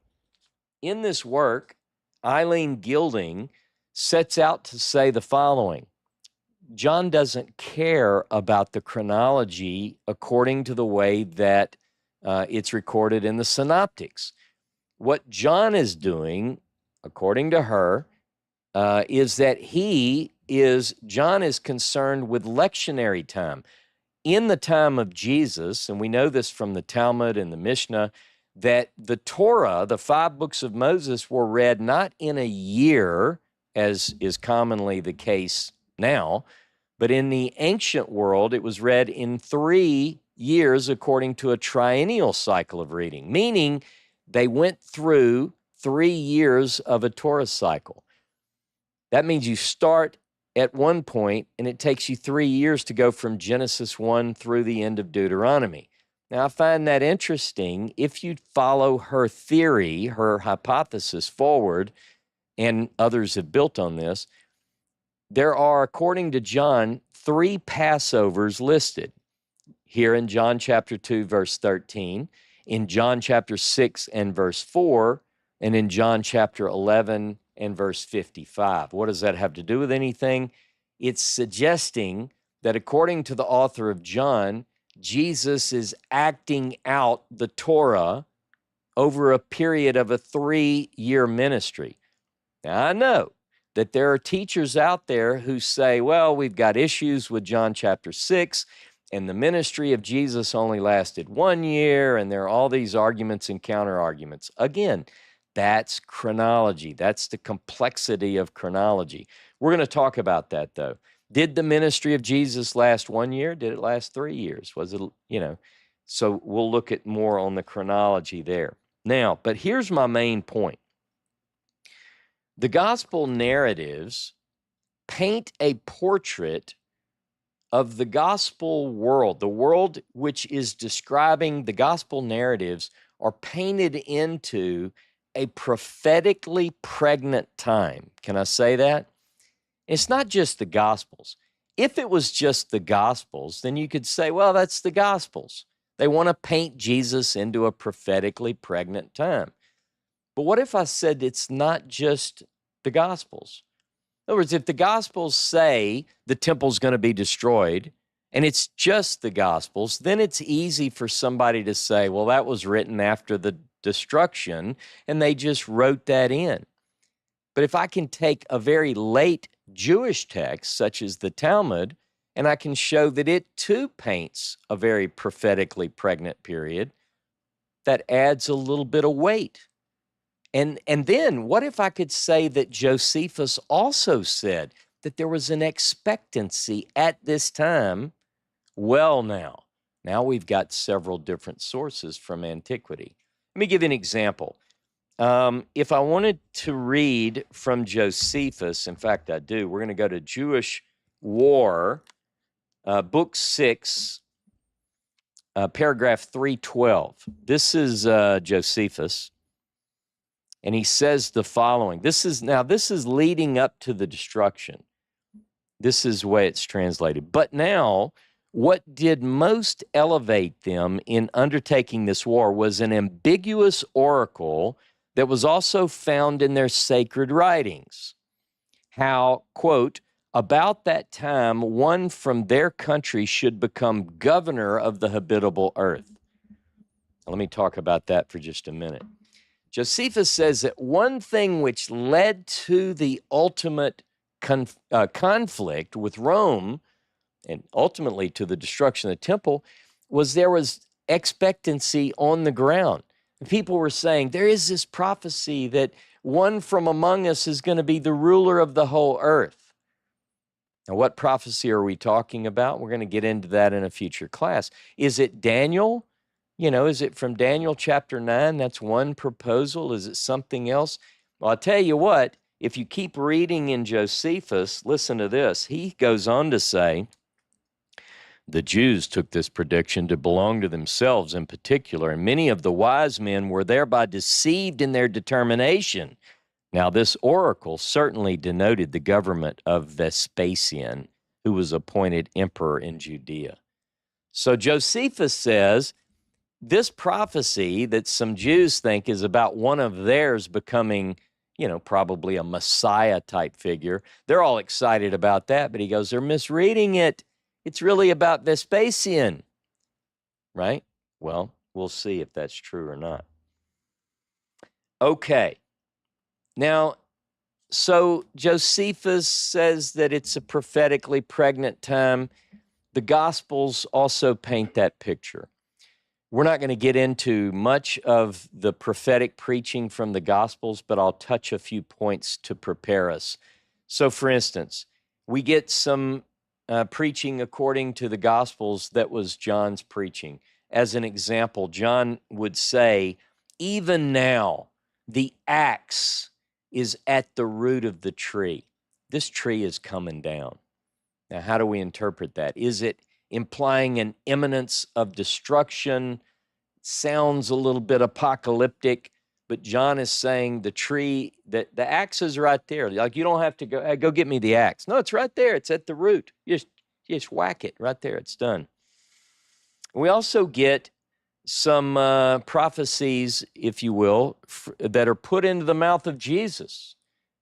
In this work, Eileen Gilding sets out to say the following. John doesn't care about the chronology according to the way that it's recorded in the synoptics. What John is doing, according to her, is that John is concerned with lectionary time. In the time of Jesus, and we know this from the Talmud and the Mishnah, that the Torah, the 5 books of Moses, were read not in a year, as is commonly the case now, but in the ancient world, it was read in 3 years according to a triennial cycle of reading, meaning they went through 3 years of a Torah cycle. That means you start at one point, and it takes you 3 years to go from Genesis 1 through the end of Deuteronomy. Now, I find that interesting. If you follow her theory, her hypothesis forward, and others have built on this, there are, according to John, 3 Passovers listed here in John chapter 2, verse 13, in John chapter 6 and verse 4, and in John chapter 11 and verse 55. What does that have to do with anything? It's suggesting that according to the author of John, Jesus is acting out the Torah over a period of a 3-year ministry. Now, I know that there are teachers out there who say, well, we've got issues with John chapter 6, and the ministry of Jesus only lasted 1 year, and there are all these arguments and counter-arguments. Again, that's chronology. That's the complexity of chronology. We're going to talk about that, though. Did the ministry of Jesus last 1 year? Did it last 3 years? Was it, So we'll look at more on the chronology there. Now, but here's my main point. The gospel narratives paint a portrait of the gospel world. The world which is describing the gospel narratives are painted into a prophetically pregnant time. Can I say that? It's not just the Gospels. If it was just the Gospels, then you could say, well, that's the Gospels. They want to paint Jesus into a prophetically pregnant time. But what if I said it's not just the Gospels? In other words, if the Gospels say the temple's going to be destroyed, and it's just the Gospels, then it's easy for somebody to say, well, that was written after the destruction, and they just wrote that in. But if I can take a very late Jewish text, such as the Talmud, and I can show that it too paints a very prophetically pregnant period, that adds a little bit of weight. And then what if I could say that Josephus also said that there was an expectancy at this time? Well, now we've got several different sources from antiquity. Let me give you an example. If I wanted to read from Josephus, in fact, I do. We're going to go to Jewish War, Book 6, paragraph 312. This is Josephus, and he says the following. This is leading up to the destruction. This is the way it's translated. But now, what did most elevate them in undertaking this war was an ambiguous oracle that was also found in their sacred writings. How, quote, about that time, one from their country should become governor of the habitable earth. Now, let me talk about that for just a minute. Josephus says that one thing which led to the ultimate conflict with Rome and ultimately to the destruction of the temple was there was expectancy on the ground. People were saying, there is this prophecy that one from among us is going to be the ruler of the whole earth. Now, what prophecy are we talking about? We're going to get into that in a future class. Is it Daniel? Is it from Daniel chapter 9? That's one proposal. Is it something else? Well, I'll tell you what, if you keep reading in Josephus, listen to this. He goes on to say, the Jews took this prediction to belong to themselves in particular, and many of the wise men were thereby deceived in their determination. Now, this oracle certainly denoted the government of Vespasian, who was appointed emperor in Judea. So Josephus says this prophecy that some Jews think is about one of theirs becoming, probably a Messiah type figure. They're all excited about that, but he goes, they're misreading it. It's really about Vespasian, right? Well, we'll see if that's true or not. Okay. Now, so Josephus says that it's a prophetically pregnant time. The Gospels also paint that picture. We're not going to get into much of the prophetic preaching from the Gospels, but I'll touch a few points to prepare us. So, for instance, we get some preaching according to the Gospels that was John's preaching. As an example, John would say, even now, the axe is at the root of the tree. This tree is coming down. Now, how do we interpret that? Is it implying an imminence of destruction? Sounds a little bit apocalyptic, but John is saying the tree, that the axe is right there. Like, you don't have to go, hey, go get me the axe. No, it's right there. It's at the root. Just whack it right there. It's done. We also get some prophecies, if you will, that are put into the mouth of Jesus.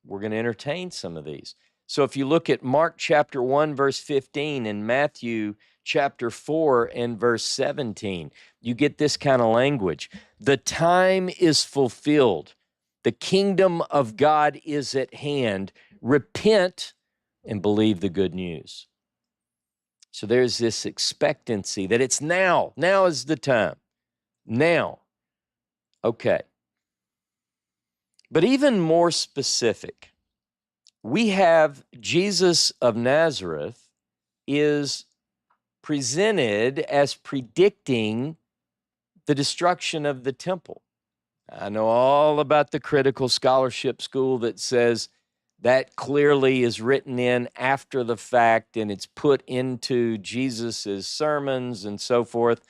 We're going to entertain some of these. So if you look at Mark chapter 1, verse 15, and Matthew chapter 4 and verse 17, you get this kind of language. The time is fulfilled. The kingdom of God is at hand. Repent and believe the good news. So there's this expectancy that it's now. Now is the time. Now. Okay. But even more specific, we have Jesus of Nazareth is presented as predicting the destruction of the temple. I know all about the critical scholarship school that says that clearly is written in after the fact and it's put into Jesus's sermons and so forth.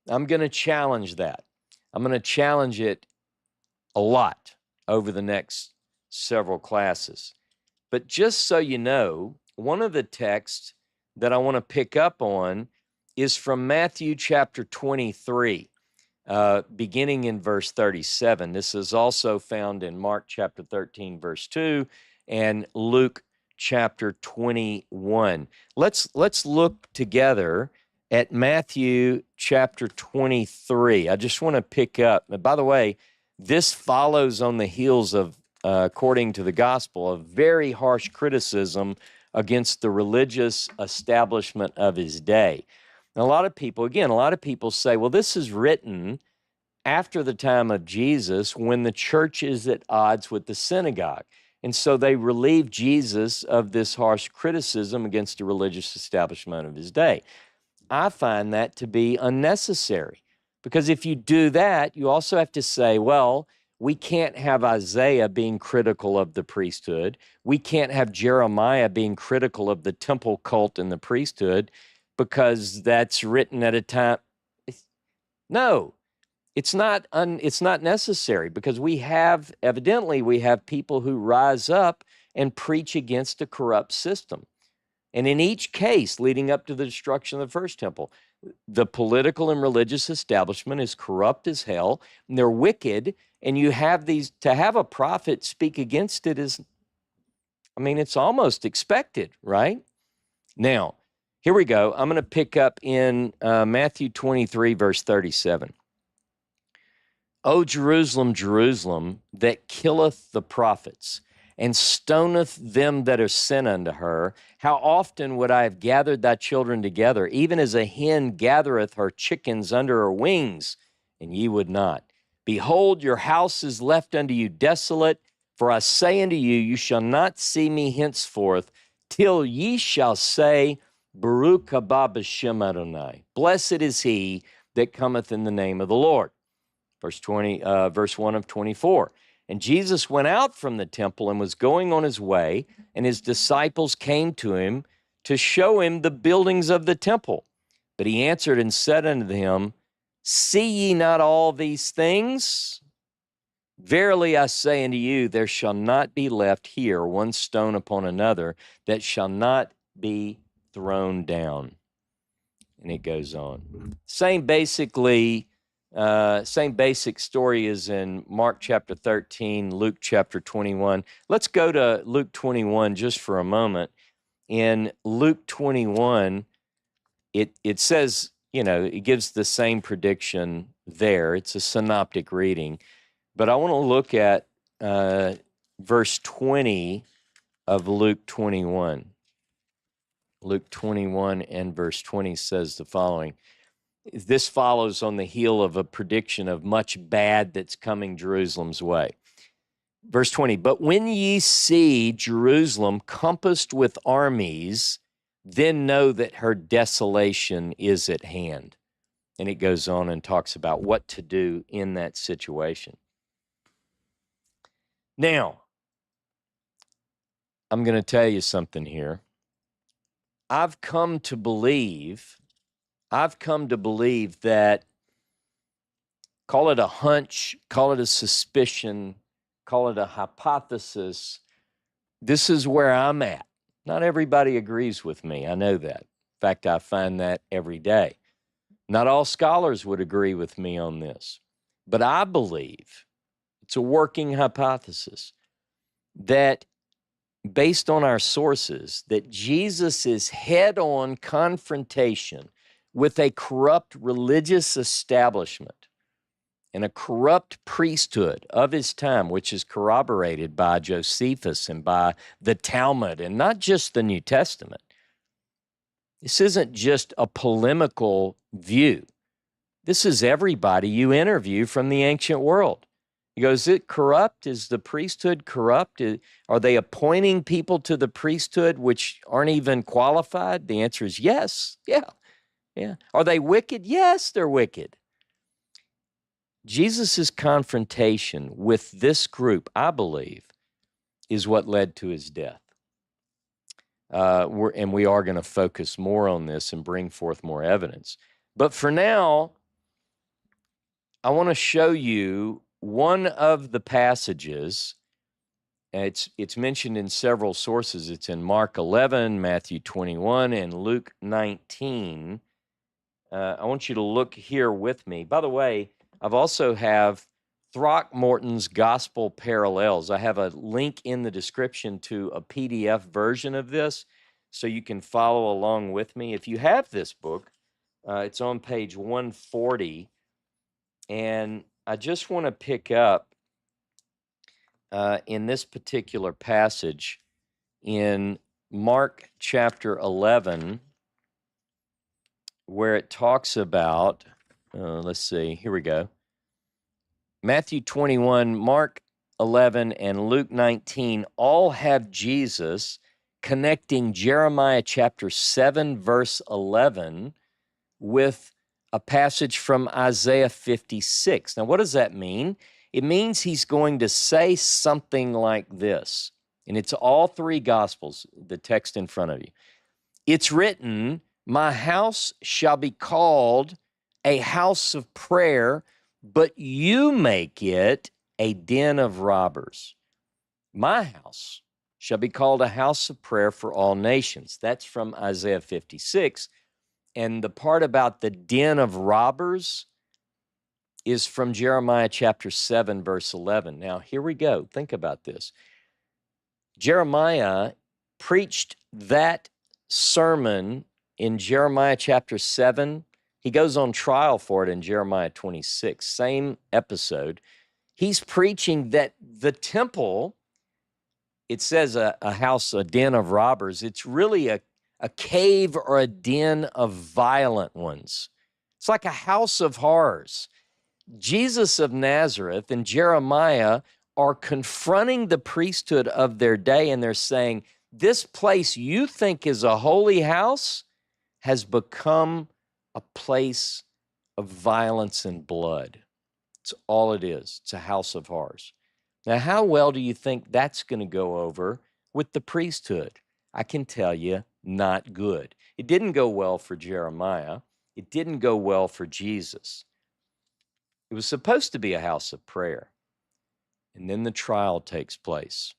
I'm going to challenge that. I'm going to challenge it a lot over the next several classes. But just so you know, one of the texts that I want to pick up on is from Matthew chapter 23, beginning in verse 37. This is also found in Mark chapter 13, verse 2, and Luke chapter 21. Let's look together at Matthew chapter 23. I just want to pick up, and by the way, this follows on the heels of, according to the gospel, a very harsh criticism against the religious establishment of his day. And a lot of people say, well, this is written after the time of Jesus when the church is at odds with the synagogue. And so they relieve Jesus of this harsh criticism against the religious establishment of his day. I find that to be unnecessary, because if you do that, you also have to say, well, we can't have Isaiah being critical of the priesthood. We can't have Jeremiah being critical of the temple cult and the priesthood because that's written at a time. No, it's not necessary, because we have people who rise up and preach against a corrupt system. And in each case leading up to the destruction of the first temple, the political and religious establishment is corrupt as hell, and they're wicked, and you have these, to have a prophet speak against it is, it's almost expected, right? Now, here we go. I'm going to pick up in Matthew 23, verse 37. O Jerusalem, Jerusalem, that killeth the prophets, and stoneth them that are sent unto her, how often would I have gathered thy children together, even as a hen gathereth her chickens under her wings, and ye would not. Behold, your house is left unto you desolate, for I say unto you, you shall not see me henceforth, till ye shall say, Baruch haba b'shem Adonai. Blessed is he that cometh in the name of the Lord. Verse 1 of 24. And Jesus went out from the temple and was going on his way, and his disciples came to him to show him the buildings of the temple. But he answered and said unto them, See ye not all these things? Verily I say unto you, there shall not be left here one stone upon another that shall not be thrown down. And it goes on. Same basic story is in Mark chapter 13, Luke chapter 21. Let's go to Luke 21 just for a moment. In Luke 21, it says, it gives the same prediction there. It's a synoptic reading. But I want to look at verse 20 of Luke 21. Luke 21 and verse 20 says the following. This follows on the heel of a prediction of much bad that's coming Jerusalem's way. Verse 20, but when ye see Jerusalem compassed with armies, then know that her desolation is at hand. And it goes on and talks about what to do in that situation. Now, I'm going to tell you something here. I've come to believe that, call it a hunch, call it a suspicion, call it a hypothesis, this is where I'm at. Not everybody agrees with me, I know that. In fact, I find that every day. Not all scholars would agree with me on this, but I believe, it's a working hypothesis, that based on our sources, that Jesus' head-on confrontation with a corrupt religious establishment and a corrupt priesthood of his time, which is corroborated by Josephus and by the Talmud, and not just the New Testament. This isn't just a polemical view. This is everybody you interview from the ancient world. He goes, is it corrupt? Is the priesthood corrupt? Are they appointing people to the priesthood which aren't even qualified? The answer is yes. Yeah. Are they wicked? Yes, they're wicked. Jesus' confrontation with this group, I believe, is what led to his death. And we are going to focus more on this and bring forth more evidence. But for now, I want to show you one of the passages. It's mentioned in several sources. It's in Mark 11, Matthew 21, and Luke 19. I want you to look here with me. By the way, I've also have Throckmorton's Gospel Parallels. I have a link in the description to a PDF version of this so you can follow along with me. If you have this book, it's on page 140, and I just want to pick up in this particular passage in Mark chapter 11, where it talks about, let's see, here we go. Matthew 21, Mark 11, and Luke 19 all have Jesus connecting Jeremiah chapter 7, verse 11 with a passage from Isaiah 56. Now, what does that mean? It means he's going to say something like this, and it's all three Gospels, the text in front of you. It's written, my house shall be called a house of prayer, but you make it a den of robbers. My house shall be called a house of prayer for all nations. That's from Isaiah 56. And the part about the den of robbers is from Jeremiah chapter 7, verse 11. Now, here we go. Think about this. Jeremiah preached that sermon in Jeremiah chapter 7. He goes on trial for it in Jeremiah 26, same episode. He's preaching that the temple, it says a house, a den of robbers. It's really a cave or a den of violent ones. It's like a house of horrors. Jesus of Nazareth and Jeremiah are confronting the priesthood of their day, and they're saying, this place you think is a holy house has become a place of violence and blood. It's all it is. It's a house of horrors. Now, how well do you think that's going to go over with the priesthood? I can tell you, not good. It didn't go well for Jeremiah. It didn't go well for Jesus. It was supposed to be a house of prayer. And then the trial takes place.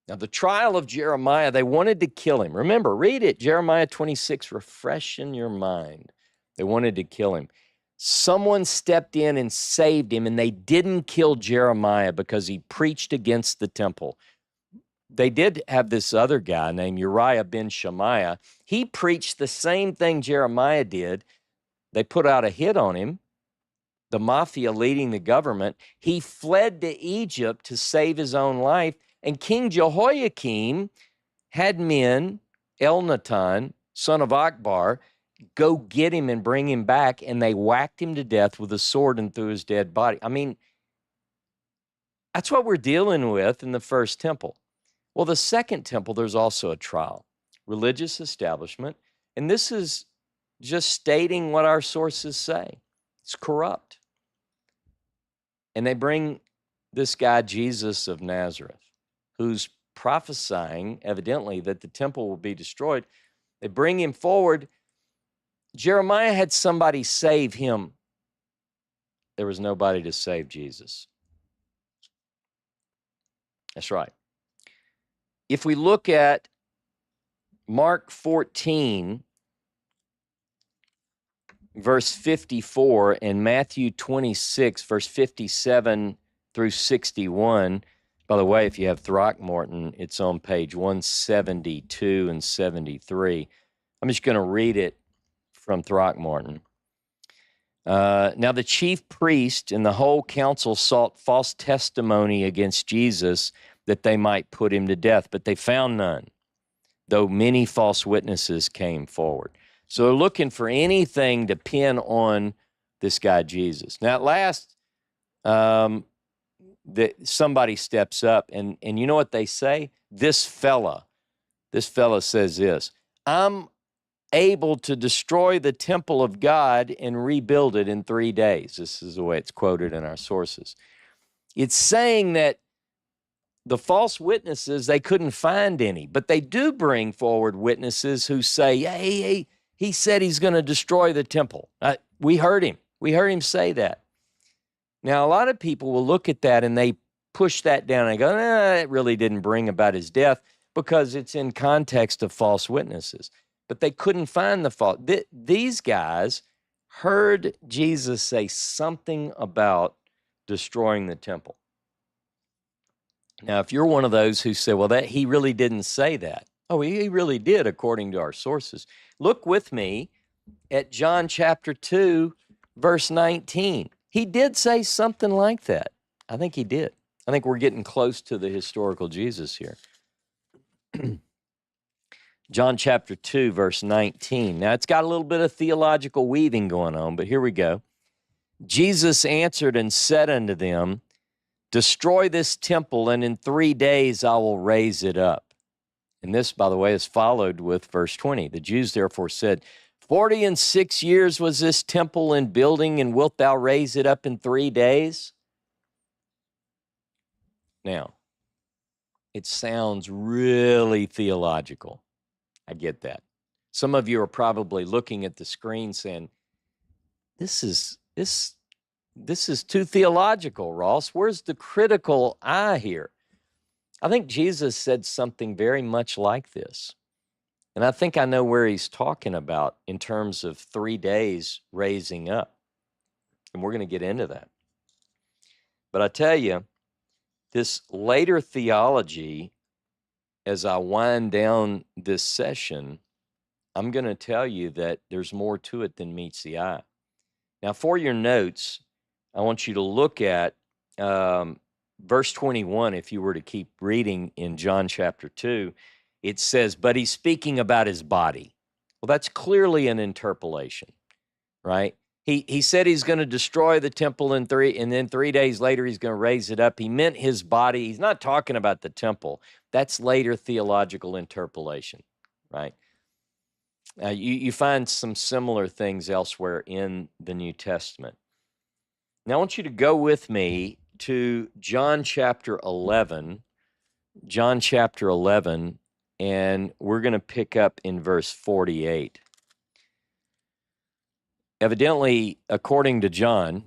Now, the trial of Jeremiah, they wanted to kill him. Remember, read it, Jeremiah 26, refresh in your mind. They wanted to kill him. Someone stepped in and saved him, and they didn't kill Jeremiah because he preached against the temple. They did have this other guy named Uriah ben Shemaiah. He preached the same thing Jeremiah did. They put out a hit on him, the mafia leading the government. He fled to Egypt to save his own life. And King Jehoiakim had men, Elnathan, son of Akbar, go get him and bring him back, and they whacked him to death with a sword and threw his dead body. I mean, that's what we're dealing with in the first temple. Well, the second temple, there's also a trial, religious establishment, and this is just stating what our sources say. It's corrupt. And they bring this guy, Jesus of Nazareth, who's prophesying, evidently, that the temple will be destroyed. They bring him forward. Jeremiah had somebody save him. There was nobody to save Jesus. That's right. If we look at Mark 14, verse 54, and Matthew 26, verse 57 through 61, by the way, if you have Throckmorton, it's on page 172 and 73. I'm just going to read it from Throckmorton. Now the chief priest and the whole council sought false testimony against Jesus that they might put him to death, but they found none, though many false witnesses came forward. So they're looking for anything to pin on this guy Jesus. Now at last, somebody steps up, and you know what they say? This fella says this: I'm able to destroy the temple of God and rebuild it in 3 days. This is the way it's quoted in our sources. It's saying that the false witnesses, they couldn't find any, but they do bring forward witnesses who say, hey, he said he's going to destroy the temple. We heard him. We heard him say that. Now, a lot of people will look at that and they push that down and go, it really didn't bring about his death because it's in context of false witnesses. But they couldn't find the fault. These guys heard Jesus say something about destroying the temple. Now, if you're one of those who say, well, that he really didn't say that. Oh, he really did, according to our sources. Look with me at John chapter 2, verse 19. He did say something like that. I think he did. I think we're getting close to the historical Jesus here. John chapter 2, verse 19. Now, it's got a little bit of theological weaving going on, but here we go. Jesus answered and said unto them, destroy this temple, and in 3 days I will raise it up. And this, by the way, is followed with verse 20. The Jews therefore said, 46 years was this temple in building, and wilt thou raise it up in 3 days? Now, it sounds really theological. I get that. Some of you are probably looking at the screen saying, this is too theological, Ross. Where's the critical eye here? I think Jesus said something very much like this. And I think I know where he's talking about in terms of 3 days raising up. And we're going to get into that. But I tell you, this later theology, as I wind down this session, I'm going to tell you that there's more to it than meets the eye. Now, for your notes, I want you to look at verse 21. If you were to keep reading in John chapter 2, it says, but he's speaking about his body. Well, that's clearly an interpolation, right? He said he's going to destroy the temple and then 3 days later he's going to raise it up. He meant his body. He's not talking about the temple. That's later theological interpolation, right? You find some similar things elsewhere in the New Testament. Now I want you to go with me to John chapter 11. John chapter 11, and we're going to pick up in verse 48. Evidently, according to John,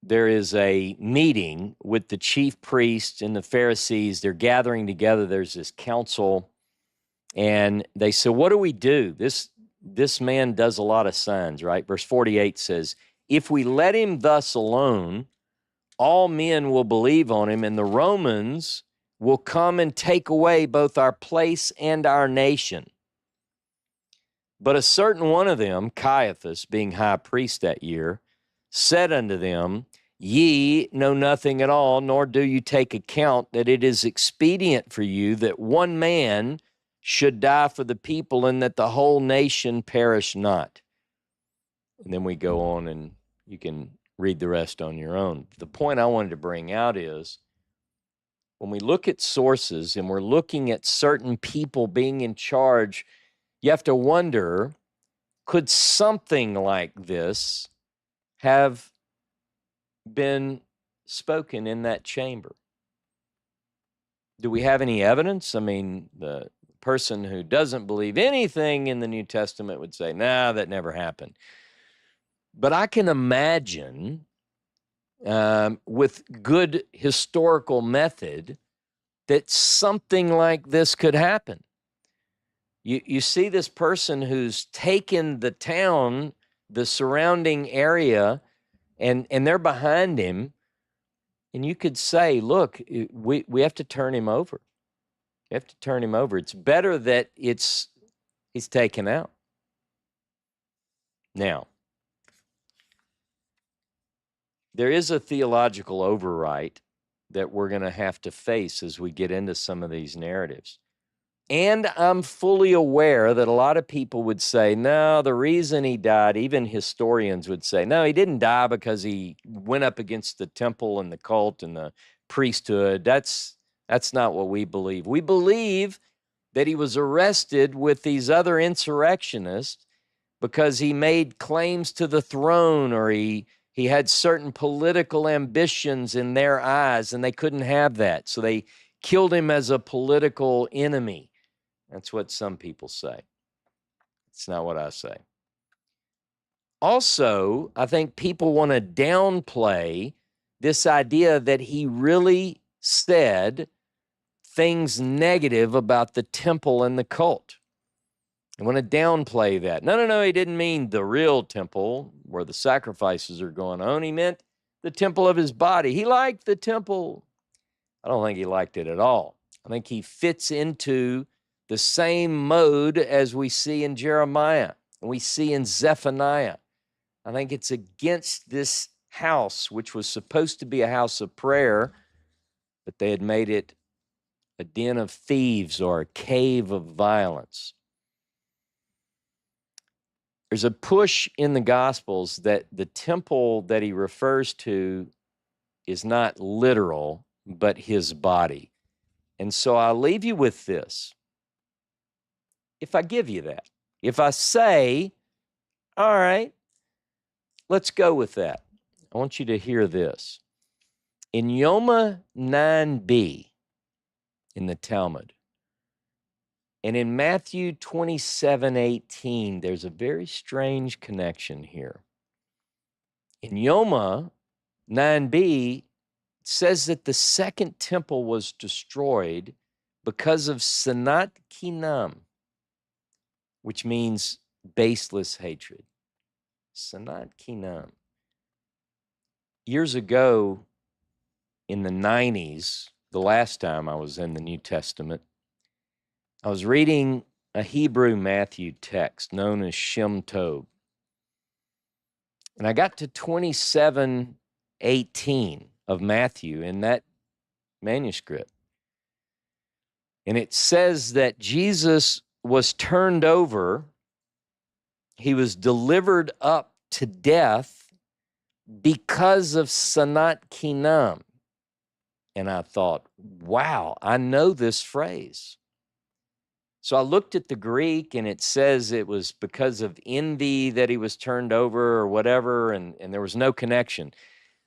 there is a meeting with the chief priests and the Pharisees. They're gathering together. There's this council, and they say, what do we do? This man does a lot of signs, right? Verse 48 says, if we let him thus alone, all men will believe on him, and the Romans will come and take away both our place and our nation. But a certain one of them, Caiaphas, being high priest that year, said unto them, ye know nothing at all, nor do you take account that it is expedient for you that one man should die for the people, and that the whole nation perish not. And then we go on, and you can read the rest on your own. The point I wanted to bring out is, when we look at sources and we're looking at certain people being in charge, you have to wonder, could something like this have been spoken in that chamber? Do we have any evidence? I mean, the person who doesn't believe anything in the New Testament would say, nah, that never happened. But I can imagine, with good historical method, that something like this could happen. You see this person who's taken the town, the surrounding area, and they're behind him, and you could say, look, we have to turn him over. You have to turn him over. It's better that he's taken out. Now, there is a theological overwrite that we're going to have to face as we get into some of these narratives. And I'm fully aware that a lot of people would say, no, the reason he died, even historians would say, no, he didn't die because he went up against the temple and the cult and the priesthood. That's not what we believe. We believe that he was arrested with these other insurrectionists because he made claims to the throne, or he had certain political ambitions in their eyes, and they couldn't have that. So they killed him as a political enemy. That's what some people say. It's not what I say. Also, I think people want to downplay this idea that he really said things negative about the temple and the cult. I want to downplay that. No, he didn't mean the real temple where the sacrifices are going on. He meant the temple of his body. He liked the temple. I don't think he liked it at all. I think he fits into the same mode as we see in Jeremiah, and we see in Zephaniah. I think it's against this house, which was supposed to be a house of prayer, but they had made it a den of thieves or a cave of violence. There's a push in the Gospels that the temple that he refers to is not literal, but his body. And so I'll leave you with this. If I give you that, if I say, all right, let's go with that, I want you to hear this. In Yoma 9b in the Talmud, and in Matthew 27:18, there's a very strange connection here. In Yoma 9b, it says that the second temple was destroyed because of Sanat Kinam, which means baseless hatred. Sanat Kinam. Years ago, in the 90s, the last time I was in the New Testament, I was reading a Hebrew Matthew text known as Shem Tov. And I got to 27:18 of Matthew in that manuscript. And it says that Jesus was turned over, he was delivered up to death because of Sanat Kinam. And I thought, wow, I know this phrase. So I looked at the Greek, and it says it was because of envy that he was turned over or whatever, and there was no connection.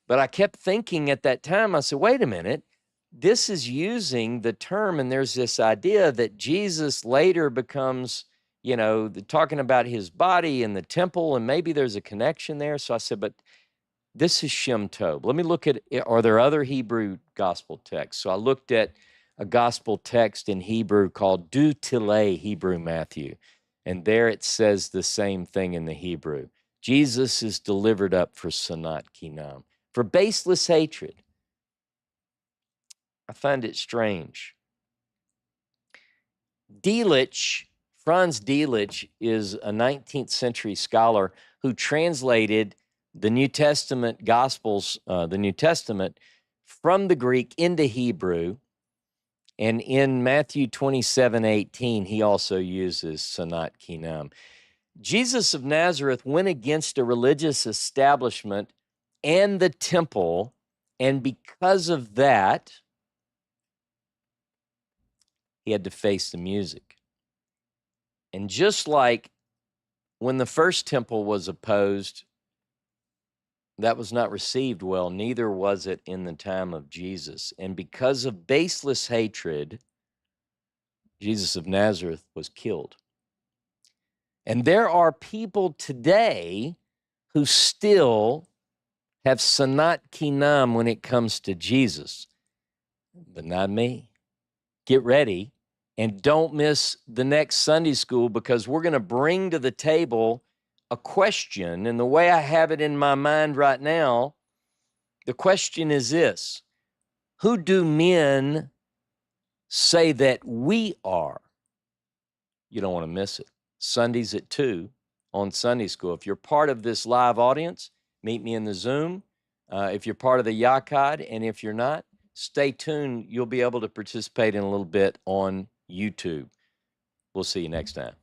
But I kept thinking at that time, I said, wait a minute, this is using the term, and there's this idea that Jesus later becomes, talking about his body and the temple, and maybe there's a connection there. So I said, but This is Shem Tov. Let me look at, are there other Hebrew gospel texts? So I looked at a gospel text in Hebrew called Du Tile Hebrew Matthew. And there it says the same thing in the Hebrew. Jesus is delivered up for Sanat Kinam, for baseless hatred. I find it strange. Delitzsch, Franz Delitzsch, is a 19th century scholar who translated the New Testament Gospels, the New Testament, from the Greek into Hebrew. And in Matthew 27:18, he also uses Sanat Kinam. Jesus of Nazareth went against a religious establishment and the temple, and because of that, he had to face the music. And just like when the first temple was opposed, that was not received well, neither was it in the time of Jesus. And because of baseless hatred, Jesus of Nazareth was killed. And there are people today who still have Sanat Kinam when it comes to Jesus, but not me. Get ready and don't miss the next Sunday school, because we're going to bring to the table a question. And the way I have it in my mind right now, the question is this: who do men say that we are? You don't want to miss it. Sundays at 2 on Sunday School. If you're part of this live audience, meet me in the Zoom. If you're part of the Yachad, and if you're not, stay tuned. You'll be able to participate in a little bit on YouTube. We'll see you next time.